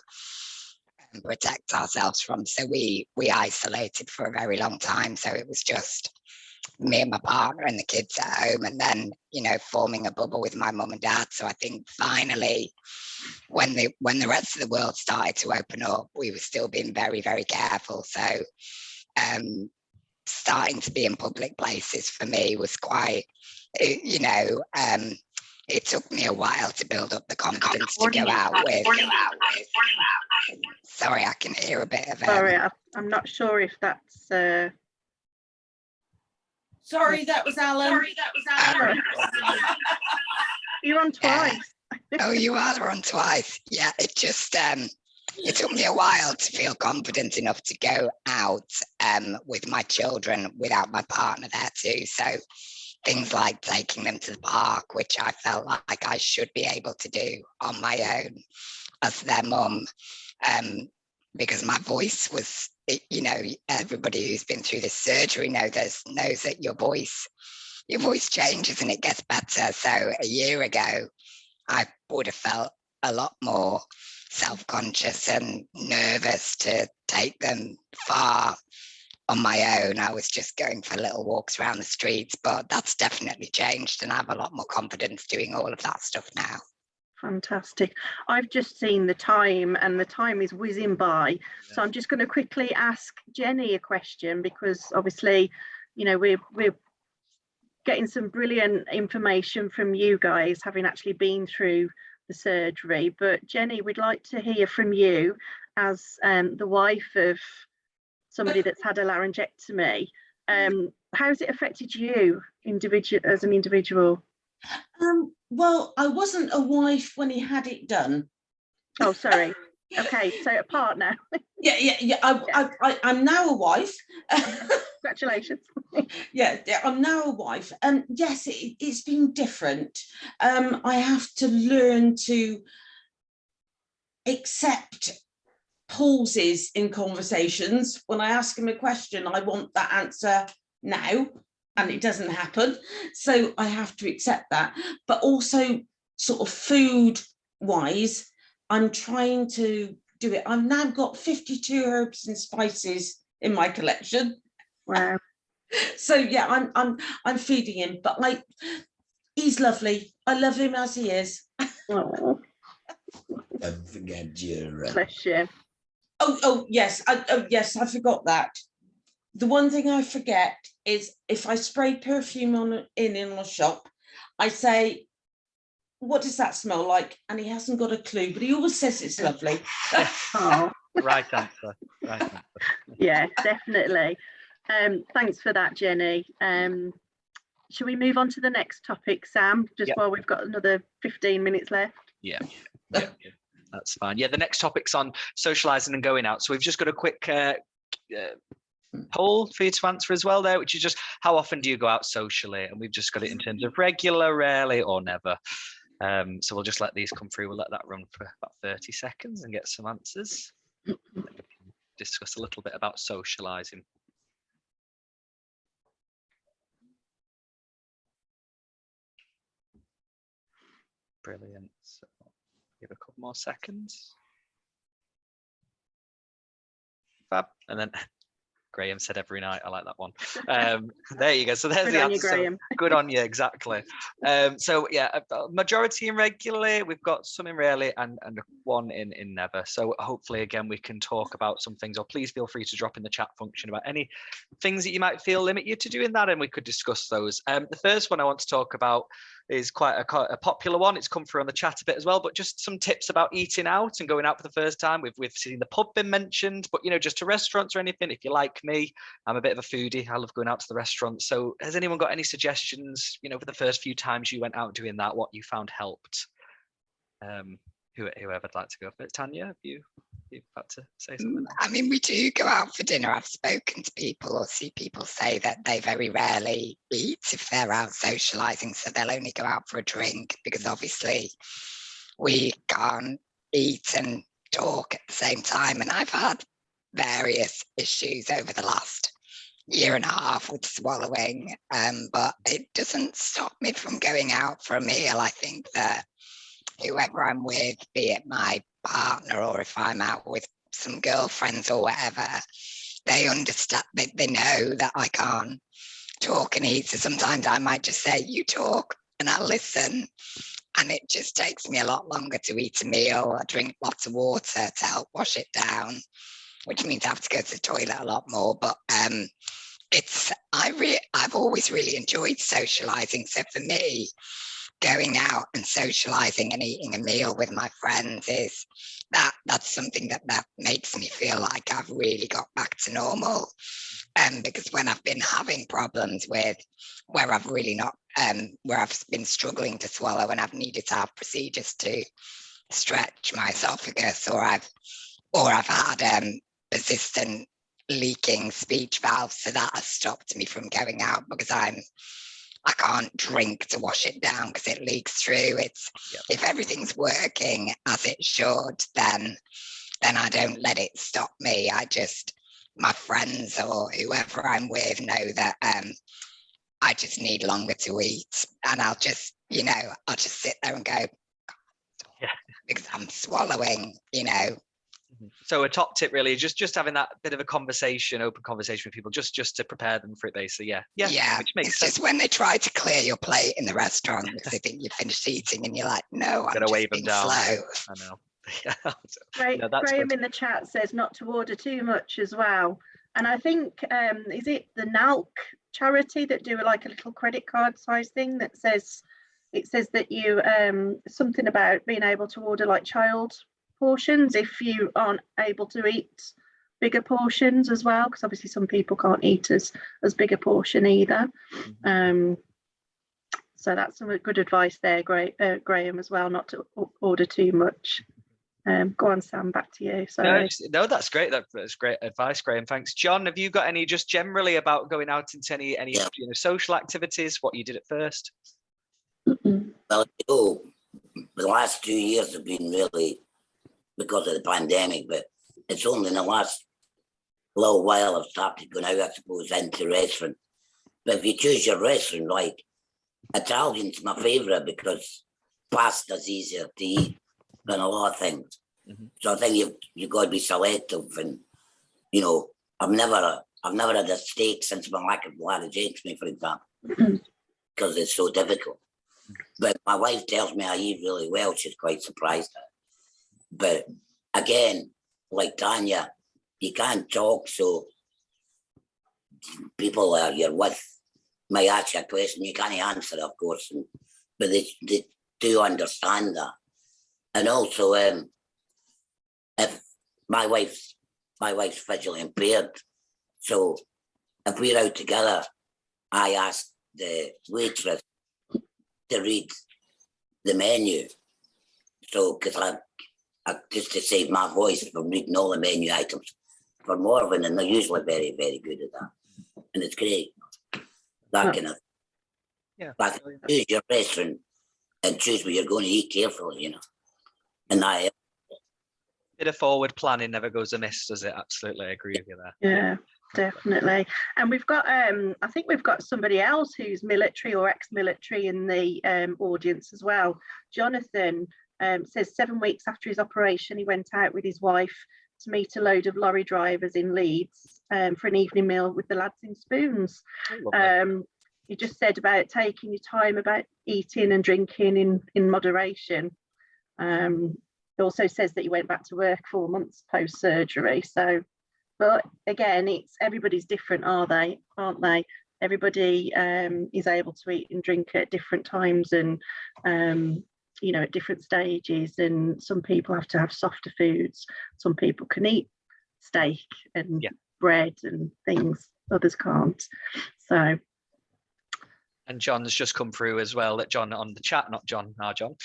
protect ourselves from. So we isolated for a very long time. So it was just me and my partner and the kids at home, and then, you know, forming a bubble with my mum and dad. So I think finally, when the rest of the world started to open up, we were still being very, very careful. So starting to be in public places for me was quite, you know, it took me a while to build up the confidence to go out with. Sorry, I can hear a bit of it. Sorry, I'm not sure if that's Sorry, that was Alan. You're on twice. Oh, you are on twice. Yeah, it just it took me a while to feel confident enough to go out with my children without my partner there too. So things like taking them to the park, which I felt like I should be able to do on my own as their mum, because my voice was, you know, everybody who's been through this surgery knows that your voice changes and it gets better. So a year ago, I would have felt a lot more self-conscious and nervous to take them far on my own. I was just going for little walks around the streets, but that's definitely changed, and I have a lot more confidence doing all of that stuff now. Fantastic. I've just seen the time, and the time is whizzing by. Yeah. So I'm just going to quickly ask Jennie a question, because obviously, you know, we're getting some brilliant information from you guys, having actually been through the surgery. But Jennie, we'd like to hear from you as the wife of somebody that's had a laryngectomy. How's it affected you as an individual? Well, I wasn't a wife when he had it done. Oh, sorry. Okay, so a partner. Yeah. I'm now a wife. Congratulations. Yeah, I'm now a wife. And yes, it's been different. I have to learn to accept pauses in conversations. When I ask him a question, I want that answer now, and it doesn't happen. So I have to accept that. But also sort of food wise, I'm trying to do it. I've now got 52 herbs and spices in my collection. Wow. So yeah, I'm feeding him, but like, he's lovely. I love him as he is. Oh, Don't forget your bless you. Oh yes, I forgot that. The one thing I forget is if I spray perfume in a shop, I say, what does that smell like? And he hasn't got a clue, but he always says it's lovely. Oh, Right answer. Right answer. yeah, definitely. Thanks for that, Jenny. Should we move on to the next topic, Sam, just Yep. while we've got another 15 minutes left? Yeah. That's fine. Yeah, the next topic's on socializing and going out. So we've just got a quick poll for you to answer as well there, which is just how often do you go out socially? And we've just got it in terms of regular, rarely, or never. So we'll just let these come through. We'll let that run for about 30 seconds and get some answers. Then we can discuss a little bit about socializing. Brilliant. So give a couple more seconds. Fab. And then Graham said every night. I like that one. There you go. So there's Good the on you, answer. Graham. Good on you, exactly. So yeah, a majority in regularly. We've got some in rarely and one in never. So hopefully again we can talk about some things, or please feel free to drop in the chat function about any things that you might feel limit you to doing that, and we could discuss those. The first one I want to talk about is quite a popular one. It's come through on the chat a bit as well, but just some tips about eating out and going out for the first time. We've seen the pub been mentioned, but just to restaurants or anything. If you like me, I'm a bit of a foodie. I love going out to the restaurant. So has anyone got any suggestions, for the first few times you went out doing that, what you found helped? Whoever'd like to go for it. Tanja, have you got to say something? I mean, we do go out for dinner. I've spoken to people or see people say that they very rarely eat if they're out socializing, so they'll only go out for a drink, because obviously we can't eat and talk at the same time. And I've had various issues over the last year and a half with swallowing, but it doesn't stop me from going out for a meal. I think that whoever I'm with, be it my partner or if I'm out with some girlfriends or whatever, they understand, they know that I can't talk and eat. So sometimes I might just say, you talk and I'll listen. And it just takes me a lot longer to eat a meal. I drink lots of water to help wash it down, which means I have to go to the toilet a lot more. But I've always really enjoyed socializing. So for me, going out and socializing and eating a meal with my friends that's something that makes me feel like I've really got back to normal. Because when I've been having problems with where I've really not where I've been struggling to swallow and I've needed to have procedures to stretch my esophagus, or I've had persistent leaking speech valves, so that has stopped me from going out, because I can't drink to wash it down because it leaks through. If everything's working as it should, then I don't let it stop me. My friends or whoever I'm with know that I just need longer to eat, and I'll just sit there and go, because I'm swallowing, So a top tip really is just having that bit of a open conversation with people, just to prepare them for it basically. Yeah, which makes sense. Just when they try to clear your plate in the restaurant because they think you've finished eating and you're like, no, I'm Gonna just wave them being down. slow. I know. Graham in the chat says not to order too much as well. And I think, is it the NALC charity that do like a little credit card size thing that says that you something about being able to order like child portions if you aren't able to eat bigger portions as well, because obviously some people can't eat as big a portion either. So that's some good advice there, Graham, as well, not to order too much. Go on, Sam, back to you. No, Sorry. no, that's great. That's great advice, Graham. Thanks. John, have you got any just generally about going out into any Yeah. social activities? What you did at first? Well, the last 2 years have been really because of the pandemic, but it's only in the last little while I've started going out, I suppose, into restaurant. But if you choose your restaurant, like Italian's my favourite because pasta's easier to eat than a lot of things. So I think you've got to be selective, and I've never had a steak since my lack of laryngectomy, for example, because it's so difficult. But my wife tells me I eat really well. She's quite surprised at it. But again, like Tanja, you can't talk, so people you're with might ask you a question, you can't answer, of course, but they do understand that. And also, if my wife's visually impaired, so if we're out together, I ask the waitress to read the menu. So, because I just to save my voice from reading all the menu items for Morven, and they're usually very, very good at that. And it's great. That kind of, like, choose your restaurant and choose where you're going to eat carefully, And I bit of forward planning never goes amiss, does it? Absolutely, I agree with you there. Yeah, definitely. And we've got, I think we've got somebody else who's military or ex-military in the audience as well. Jonathan says 7 weeks after his operation, he went out with his wife to meet a load of lorry drivers in Leeds for an evening meal with the lads in spoons. He just said about taking your time about eating and drinking in moderation. It also says that he went back to work 4 months post-surgery. So, but again, it's everybody's different, aren't they? Everybody is able to eat and drink at different times and, at different stages. And some people have to have softer foods. Some people can eat steak and bread and things. Others can't. So. And John's just come through as well, that John on the chat, not John, our John.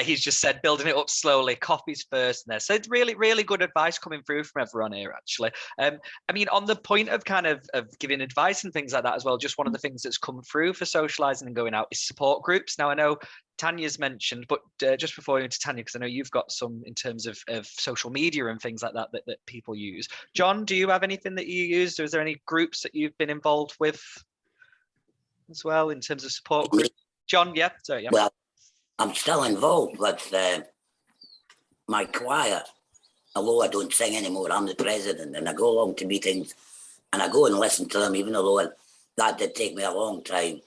He's just said, building it up slowly, coffees first. And there. So it's really, really good advice coming through from everyone here, actually. I mean, on the point of kind of giving advice and things like that as well, just one of the things that's come through for socializing and going out is support groups. Now, I know Tanya's mentioned, but just before we go to Tanja, because I know you've got some in terms of social media and things like that people use. John, do you have anything that you use? Or is there any groups that you've been involved with as well in terms of support group? John, sorry. Well, I'm still involved with my choir, although I don't sing anymore. I'm the president, and I go along to meetings and I go and listen to them, even though that did take me a long time.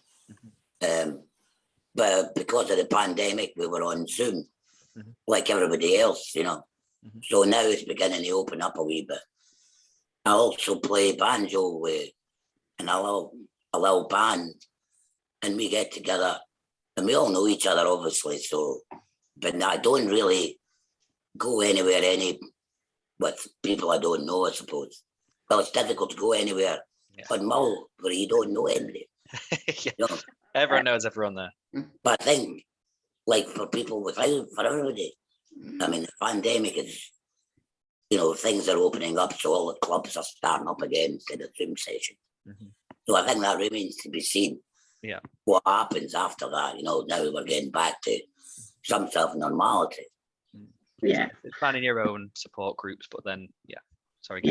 But because of the pandemic, we were on Zoom like everybody else, So now it's beginning to open up a wee bit. I also play banjo with a little band. And we get together, and we all know each other, obviously. So, but I don't really go anywhere with people I don't know, I suppose. Well, it's difficult to go anywhere on Mull where you don't know anybody. Everyone knows everyone there. But I think, like for people for everybody, I mean, the pandemic is, things are opening up, so all the clubs are starting up again instead of Zoom sessions. So I think that remains to be seen. What happens after that? Now we're getting back to some self-normality. Planning your own support groups, but then sorry.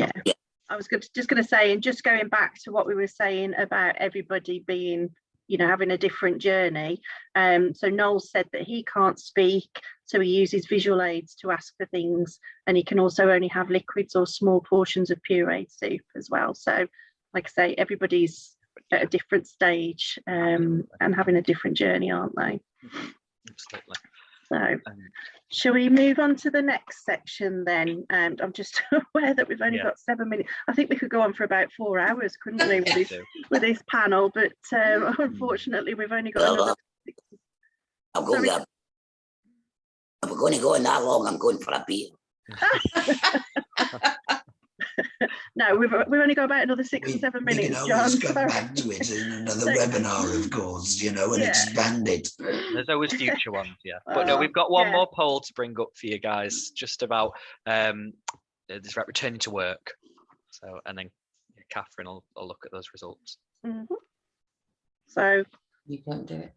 I was just going to say, and just going back to what we were saying about everybody being, having a different journey. So Noel said that he can't speak, so he uses visual aids to ask for things, and he can also only have liquids or small portions of pureed soup as well. So, like I say, everybody's at a different stage and having a different journey, aren't they? Absolutely. So shall we move on to the next section then? And I'm just aware that we've only got 7 minutes. I think we could go on for about 4 hours, couldn't we, with this panel? But unfortunately, we've only got another. I'm going to go in that long. I'm going for a beer. No, we've only got about another 6 or 7 We minutes, can John. always come sorry. back to it in another So- webinar, of course, you know, and Yeah. expand it. There's always future ones, yeah. But no, Oh, we've got one yeah. more poll to bring up for you guys, just about this about returning to work. So, and then Catherine will look at those results. Mhm. So You can't do it.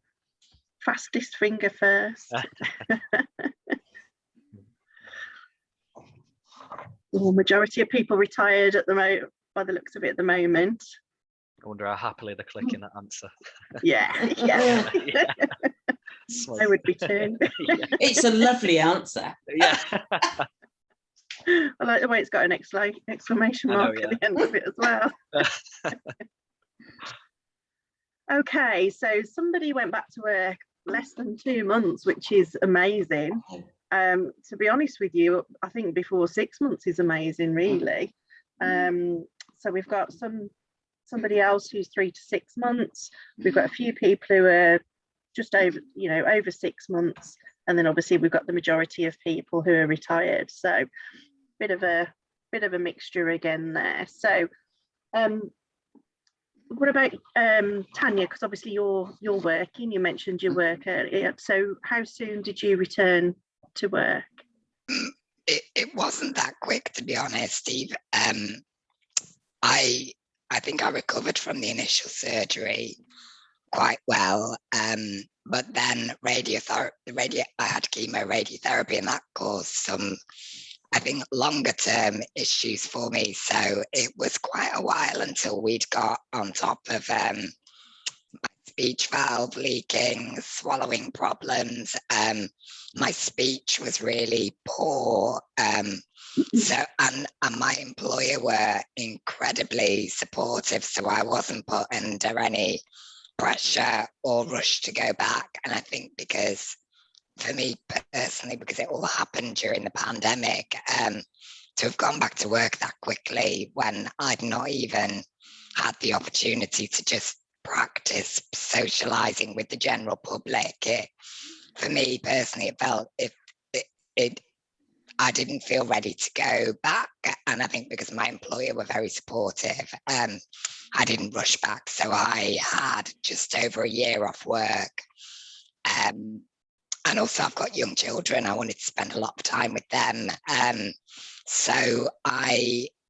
fastest finger first. The majority of people retired at the moment, by the looks of it, at the moment. I wonder how happily they're clicking that answer. Yeah, yeah. Yeah. I would be too. It's a lovely answer. Yeah. I like the way it's got an exclamation I know, mark at the end of it as well. Okay, so somebody went back to work less than 2 months, which is amazing. To be honest with you, I think before 6 months is amazing, really. So we've got somebody else who's 3 to 6 months. We've got a few people who are just over, over 6 months, and then obviously we've got the majority of people who are retired. So bit of a mixture again there. So what about Tanja? Because obviously you're working. You mentioned your work earlier. So how soon did you return to work? It wasn't that quick, to be honest, Steve. I think I recovered from the initial surgery quite well, but then I had chemoradiotherapy, and that caused some, I think, longer term issues for me. So it was quite a while until we'd got on top of my speech valve leaking, swallowing problems. My speech was really poor. So my employer were incredibly supportive, so I wasn't put under any pressure or rush to go back. And I think because for me personally, because it all happened during the pandemic, to have gone back to work that quickly when I'd not even had the opportunity to just practice socializing with the general public, for me personally, it felt I didn't feel ready to go back. And I think because my employer were very supportive, I didn't rush back. So I had just over a year off work. And also I've got young children. I wanted to spend a lot of time with them. So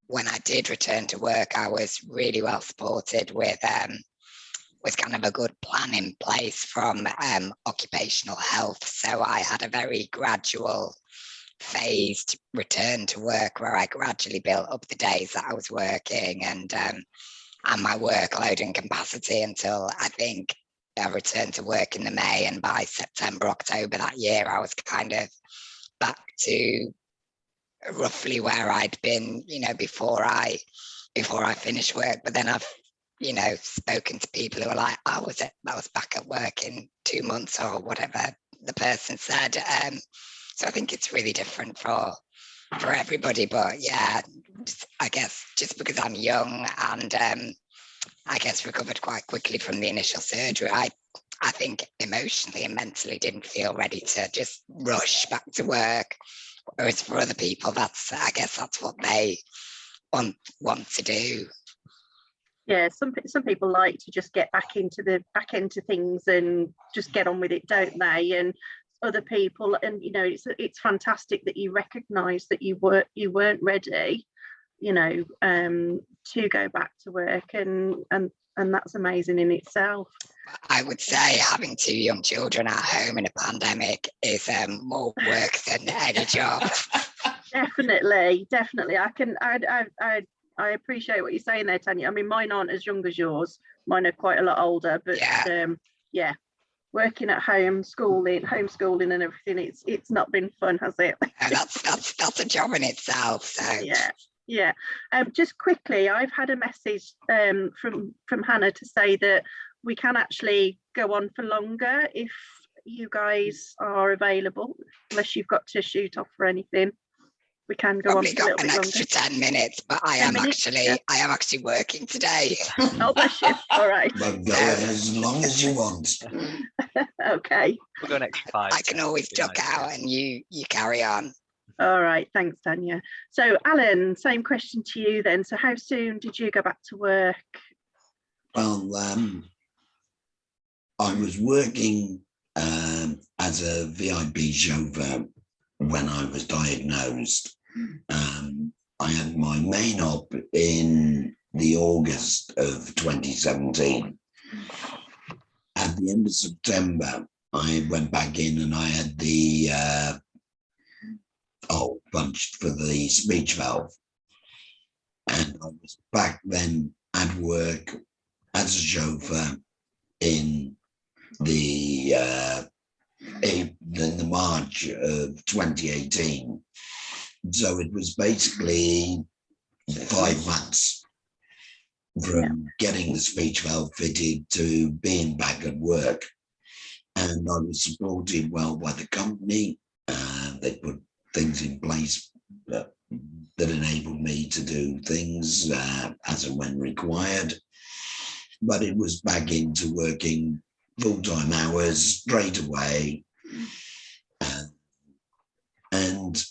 when I did return to work, I was really well supported with kind of a good plan in place from occupational health. So I had a very gradual phased return to work where I gradually built up the days that I was working and my workload and capacity until I think I returned to work in the May, and by September, October that year, I was kind of back to roughly where I'd been, before I finished work. But then I've, spoken to people who are like, I was back at work in 2 months or whatever the person said. So I think it's really different for everybody. But yeah, I guess just because I'm young and I guess recovered quite quickly from the initial surgery, I think emotionally and mentally didn't feel ready to just rush back to work. Whereas for other people, I guess that's what they want to do. Yeah, some people like to just get back into things and just get on with it, don't they? And other people, and it's fantastic that you recognise that you weren't ready, to go back to work, and that's amazing in itself. I would say having 2 young children at home in a pandemic is more work than any job. Definitely. I appreciate what you're saying there, Tanja. I mean, mine aren't as young as yours. Mine are quite a lot older, but yeah, working at home, homeschooling and everything, it's not been fun, has it? And that's a job in itself. So yeah. Just quickly, I've had a message from Hannah to say that we can actually go on for longer if you guys are available, unless you've got to shoot off for anything. We can go probably on for a little got an bit extra longer. 10 minutes, but I am actually working today. Oh, bless you. All right. But go as long as you want. Okay. We'll go next 5. I can always duck out and you carry on. All right, thanks, Tanja. So Alan, same question to you then. So how soon did you go back to work? Well, I was working as a VIP chauffeur when I was diagnosed. I had my main op in the August of 2017. At the end of September, I went back in and I had the hole punched for the speech valve. And I was back then at work as a chauffeur in the March of 2018. So it was basically 5 months from getting the speech valve fitted to being back at work. And I was supported well by the company. They put things in place that enabled me to do things as and when required. But it was back into working full-time hours straight away. And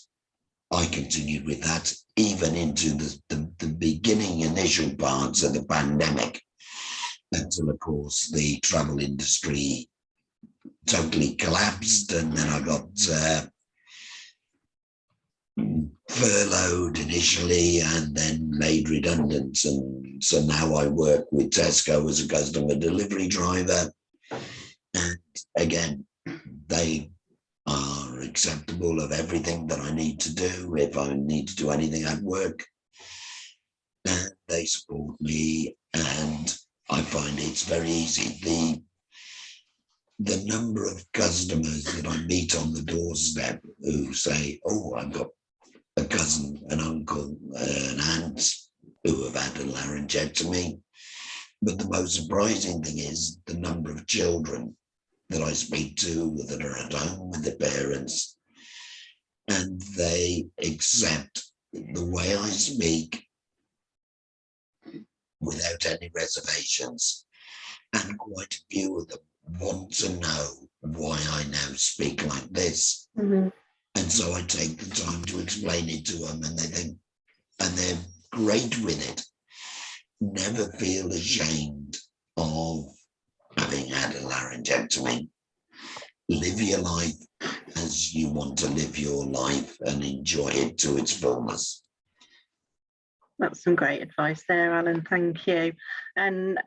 I continued with that even into the beginning initial parts of the pandemic, until of course the travel industry totally collapsed, and then I got furloughed initially and then made redundant. And so now I work with Tesco as a customer delivery driver. And again, they are acceptable of everything that I need to do if I need to do anything at work. And they support me, and I find it's very easy. The number of customers that I meet on the doorstep who say, oh, I've got a cousin, an uncle, an aunt who have had a laryngectomy. But the most surprising thing is the number of children that I speak to that are at home with their parents, and they accept the way I speak without any reservations. And quite a few of them want to know why I now speak like this. Mm-hmm. And so I take the time to explain it to them, and they think, and they're great with it. Never feel ashamed of having had a laryngectomy. Live your life as you want to live your life and enjoy it to its fullness. That's some great advice there, Alan. Thank you. And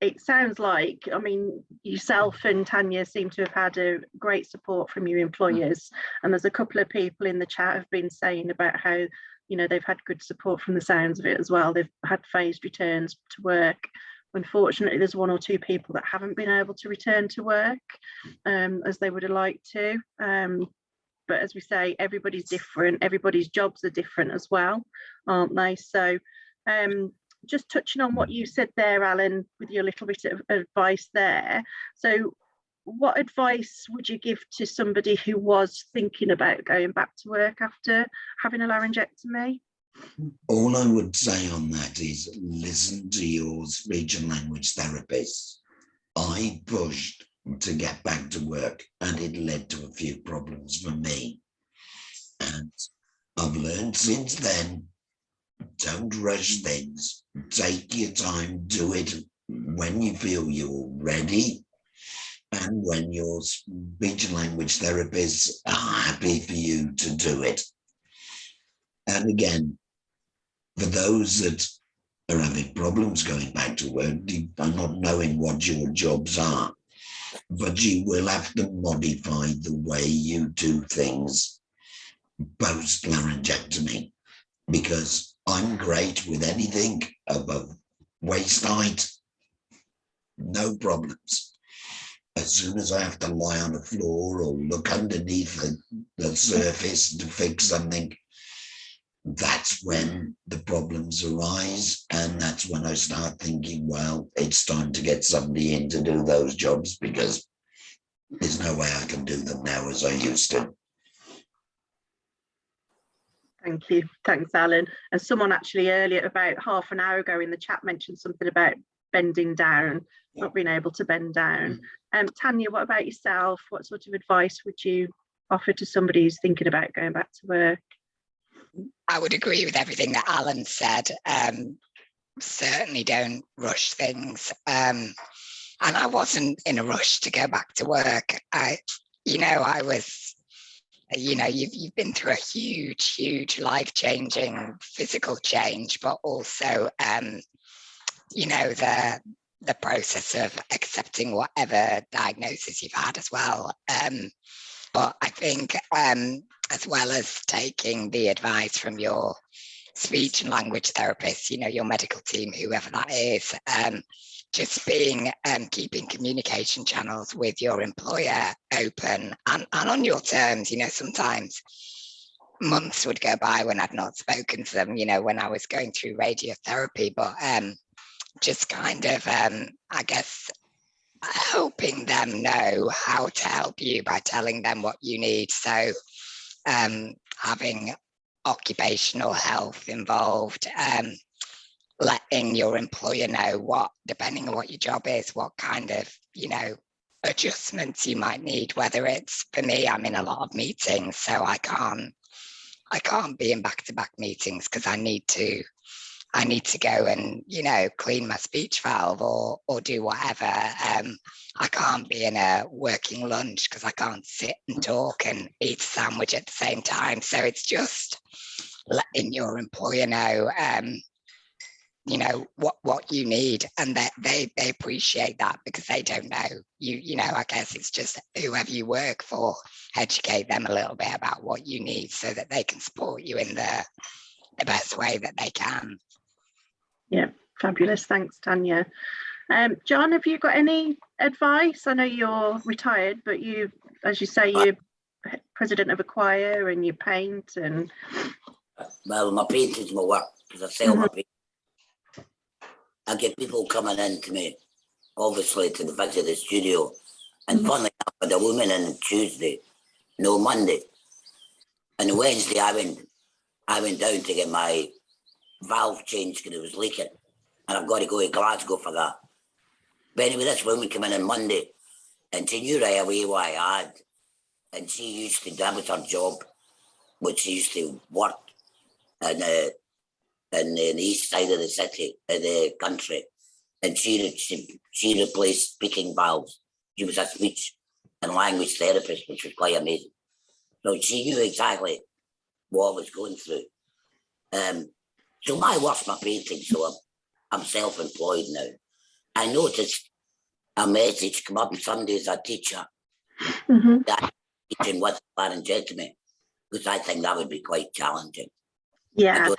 it sounds like, I mean, yourself and Tanja seem to have had a great support from your employers. And there's a couple of people in the chat have been saying about how, you know, they've had good support from the sounds of it as well. They've had phased returns to work. Unfortunately, there's 1 or 2 people that haven't been able to return to work as they would have liked to. But as we say, everybody's different. Everybody's jobs are different as well, aren't they? So just touching on what you said there, Alan, with your little bit of advice there. So what advice would you give to somebody who was thinking about going back to work after having a laryngectomy? All I would say on that is listen to your speech and language therapist. I pushed to get back to work, and it led to a few problems for me. And I've learned since then, don't rush things. Take your time, do it when you feel you're ready, and when your speech and language therapists are happy for you to do it. And again, for those that are having problems going back to work, are not knowing what your jobs are, but you will have to modify the way you do things post laryngectomy, because I'm great with anything above waist height, no problems. As soon as I have to lie on the floor or look underneath the surface to fix something, that's when the problems arise. And that's when I start thinking, well, it's time to get somebody in to do those jobs, because there's no way I can do them now as I used to. Thank you. Thanks, Alan. And someone actually earlier, about half an hour ago in the chat, mentioned something about bending down, not being able to bend down. Tanja, what about yourself? What sort of advice would you offer to somebody who's thinking about going back to work? I would agree with everything that Alan said. Certainly don't rush things. And I wasn't in a rush to go back to work. I was, you've been through a huge life-changing physical change, but also, the process of accepting whatever diagnosis you've had as well. But I think as well as taking the advice from your speech and language therapist, your medical team, whoever that is, just keeping communication channels with your employer open and on your terms. Sometimes months would go by when I'd not spoken to them, when I was going through radiotherapy, but just kind of, I guess, helping them know how to help you by telling them what you need. So having occupational health involved, letting your employer know what, depending on what your job is, what kind of, adjustments you might need, whether it's, for me, I'm in a lot of meetings, so I can't be in back-to-back meetings because I need to go and, clean my speech valve or do whatever. I can't be in a working lunch because I can't sit and talk and eat a sandwich at the same time. So it's just letting your employer know, what you need, and that they appreciate that because they don't know. I guess it's just whoever you work for, educate them a little bit about what you need so that they can support you in the best way that they can. Yeah, fabulous. Thanks, Tanja. John, have you got any advice? I know you're retired, but you, as you say, you're president of a choir and you paint and... Well, my painting's my work, because I sell my painting. I get people coming in to me, obviously, to visit the studio. And funnily enough, I had a woman in Tuesday, no, Monday. And Wednesday, I went down to get my valve changed because it was leaking. And I've got to go to Glasgow for that. But anyway, this woman came in on Monday, and she knew right away what I had. And she used to, that was her job, which she used to work in the east side of the city, of the country. And she replaced speaking valves. She was a speech and language therapist, which was quite amazing. So she knew exactly what I was going through. So my work's my painting, so I'm self-employed now. I noticed a message come up Sunday as a teacher that teaching with laryngectomy, because I think that would be quite challenging. Yeah,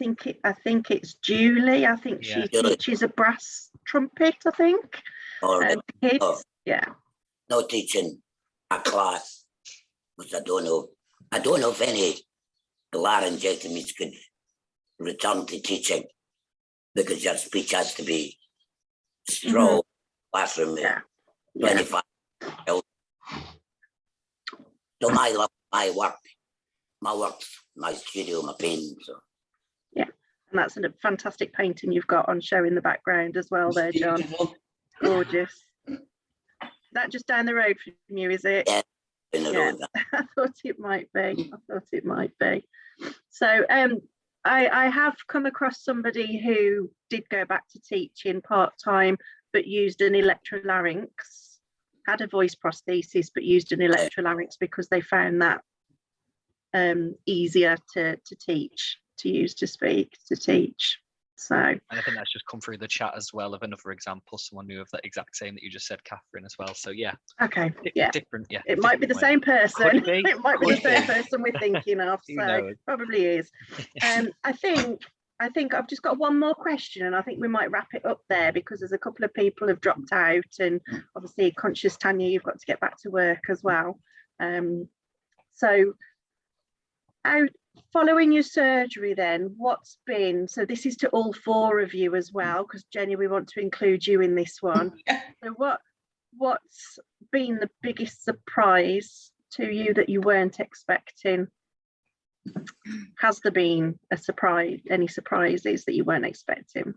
I think it's Julie. I think she teaches a brass trumpet, I think. Or kids. Yeah. No teaching a class, which I don't know. I don't know if any laryngectomies could return to teaching, because your speech has to be strong. Classroom, 25. So my work, my studio, my painting. So. Yeah, and that's a fantastic painting you've got on show in the background as well there, John. Beautiful. Gorgeous. Is that just down the road from you, is it? Yeah, in the road. I thought it might be. So I have come across somebody who did go back to teaching part-time, but used an electrolarynx, had a voice prosthesis, but used an electrolarynx because they found that easier to teach, to use, to speak, to teach. So, and I think that's just come through the chat as well of another example. Someone knew of that exact same that you just said, Catherine, as well. So yeah. Okay. Different. Yeah. It might be the same person. It might be the same be. person we're thinking of. So probably is. I think I've just got one more question, and I think we might wrap it up there because there's a couple of people have dropped out, and obviously conscious Tanja, you've got to get back to work as well. So following your surgery then, what's been, so this is to all four of you as well, because Jennie, we want to include you in this one. So what's been the biggest surprise to you that you weren't expecting? Has there been a surprise, any surprises that you weren't expecting?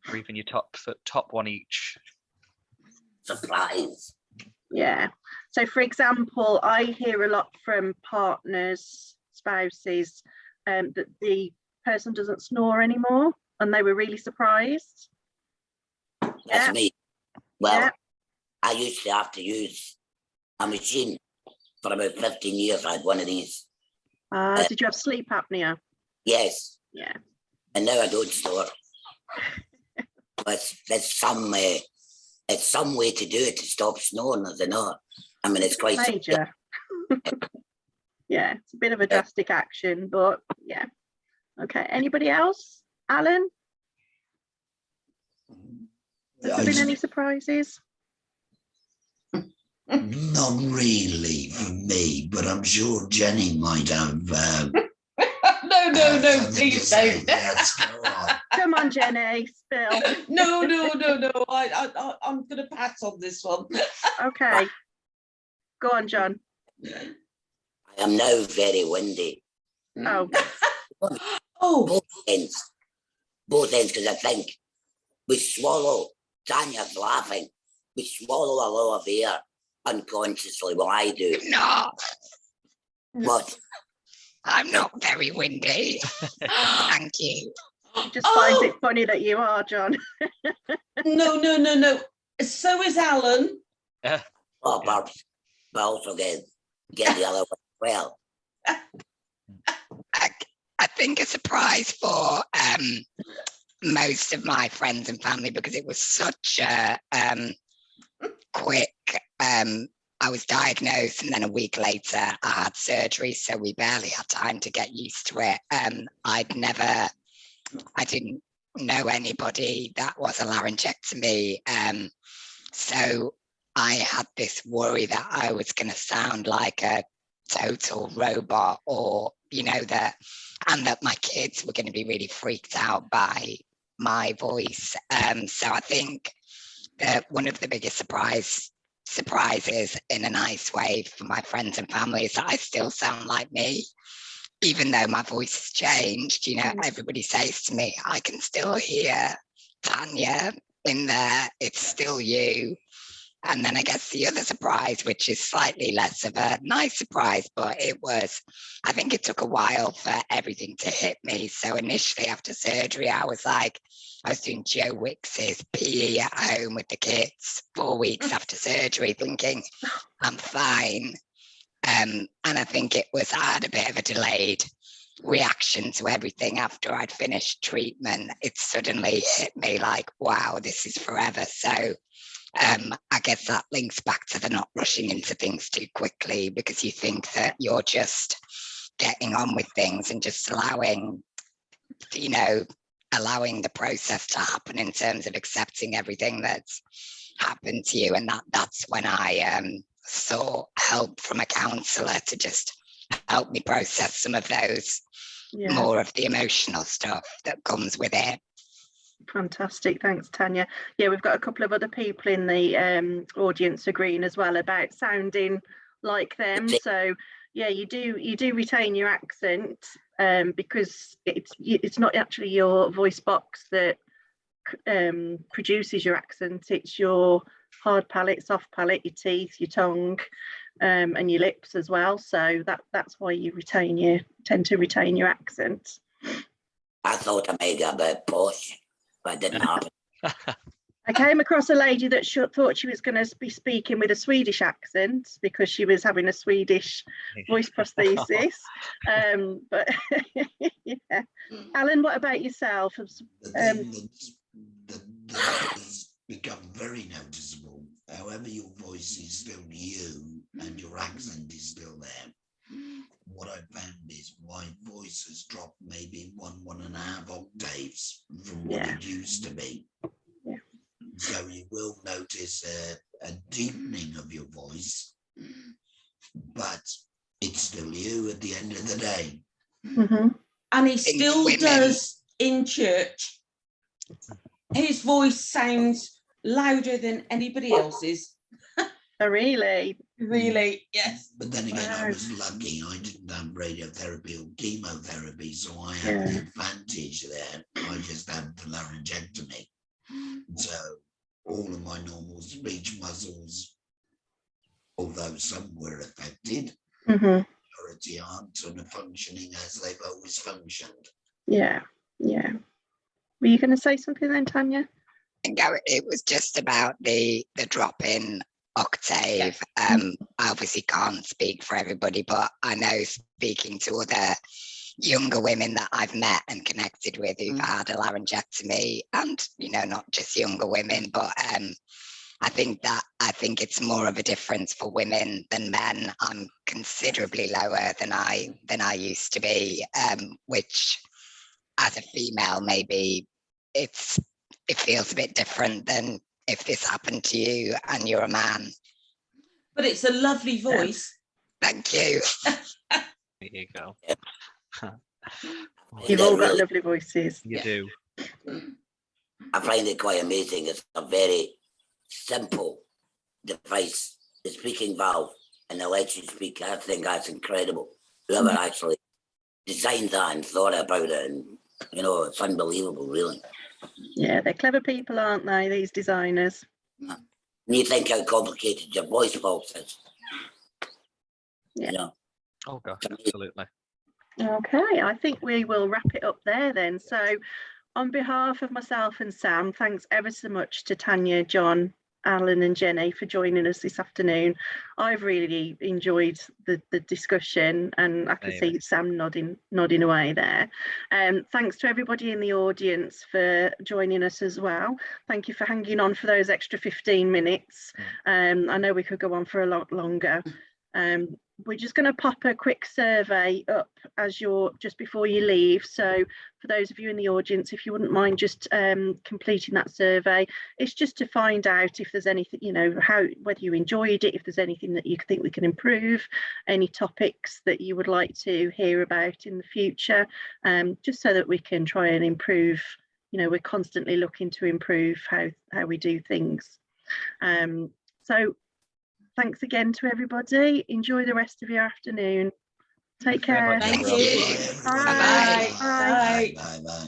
Or even your top one each. Surprise. Yeah. So for example, I hear a lot from partners, spouses, that the person doesn't snore anymore, and they were really surprised. That's me. Well, Yeah. I used to have to use a machine for about 15 years. I had one of these. Did you have sleep apnea? Yes. Yeah. And now I don't snore. But it's some way to do it to stop snoring, is it not? I mean, it's quite major. Yeah, it's a bit of a drastic action, but yeah. Okay, anybody else? Alan? Has there been any surprises? Not really for me, but I'm sure Jennie might have. No, please don't. Yes, go on. Come on, Jennie, spill. No. I'm going to pass on this one. Okay. Go on, John. I am now very windy. Oh. Oh. Both ends, because I think we swallow, Tanya's laughing, we swallow a lot of air unconsciously. Well, I do. No, What? I'm not very windy. Thank you. He just finds it funny that you are, John. No. So is Alan. Oh, but also get the other one as well. I think a surprise for most of my friends and family, because it was such a quick. I was diagnosed, and then a week later I had surgery, so we barely had time to get used to it. I didn't know anybody that was a laryngectomy, so I had this worry that I was going to sound like a total robot, or and that my kids were going to be really freaked out by my voice. So I think that one of the biggest surprises in a nice way for my friends and family is that I still sound like me, even though my voice has changed. Everybody says to me, I can still hear Tanja in there, it's still you. And then I guess the other surprise, which is slightly less of a nice surprise, but I think it took a while for everything to hit me. So initially after surgery, I was doing Joe Wicks's PE at home with the kids 4 weeks after surgery, thinking I'm fine. And I think I had a bit of a delayed reaction to everything after I'd finished treatment. It suddenly hit me like, wow, this is forever. So I guess that links back to the not rushing into things too quickly, because you think that you're just getting on with things and just allowing the process to happen in terms of accepting everything that's happened to you. And that's when I sought help from a counsellor to just help me process some of those, more of the emotional stuff that comes with it. Fantastic, thanks, Tanja. Yeah, we've got a couple of other people in the audience agreeing as well about sounding like them. So yeah, you do retain your accent, because it's not actually your voice box that produces your accent. It's your hard palate, soft palate, your teeth, your tongue, and your lips as well. So that's why you tend to retain your accent. I thought I made a bit posh, but it didn't happen. I came across a lady that thought she was going to be speaking with a Swedish accent because she was having a Swedish voice prosthesis. But yeah. Alan, what about yourself? The thing that's become very noticeable, however your voice is still you and your accent is still there. What I found is my voice has dropped maybe 1.5 octaves from what it used to be. Yeah. So you will notice a deepening of your voice, but it's still you at the end of the day. Mm-hmm. And he still does in church. His voice sounds louder than anybody else's. Oh, really? Really, yes. But then again, I was lucky. I didn't have radiotherapy or chemotherapy, so I had the advantage there. I just had the laryngectomy. So all of my normal speech muscles although some were affected, Mhm. majority aren't and are functioning as they've always functioned. Yeah, yeah. Were you going to say something then, Tanja? It was just about the drop in octave. I obviously can't speak for everybody, but I know, speaking to other younger women that I've met and connected with who've had a laryngectomy, and not just younger women, but I think it's more of a difference for women than men. I'm considerably lower than I used to be, which as a female maybe it feels a bit different than if this happened to you and you're a man. But it's a lovely voice. Thank you. There you go. You've all got lovely voices. You do. I find it quite amazing. It's a very simple device, the speaking valve, and it lets you speak. I think that's incredible. Whoever actually designed that and thought about it, and it's unbelievable, really. Yeah, they're clever people, aren't they, these designers? And you think how complicated your voice box is. Yeah. Oh gosh, absolutely. Okay, I think we will wrap it up there then. So on behalf of myself and Sam, thanks ever so much to Tanja, John, Alan and Jennie for joining us this afternoon. I've really enjoyed the discussion, and I can see Sam nodding away there. Thanks to everybody in the audience for joining us as well. Thank you for hanging on for those extra 15 minutes. I know we could go on for a lot longer. We're just going to pop a quick survey up just before you leave. So for those of you in the audience, if you wouldn't mind just completing that survey, it's just to find out if there's anything, whether you enjoyed it, if there's anything that you think we can improve, any topics that you would like to hear about in the future, just so that we can try and improve. We're constantly looking to improve how we do things. So thanks again to everybody. Enjoy the rest of your afternoon. Take care. Thank you. Bye. Bye. Bye. Bye. Bye.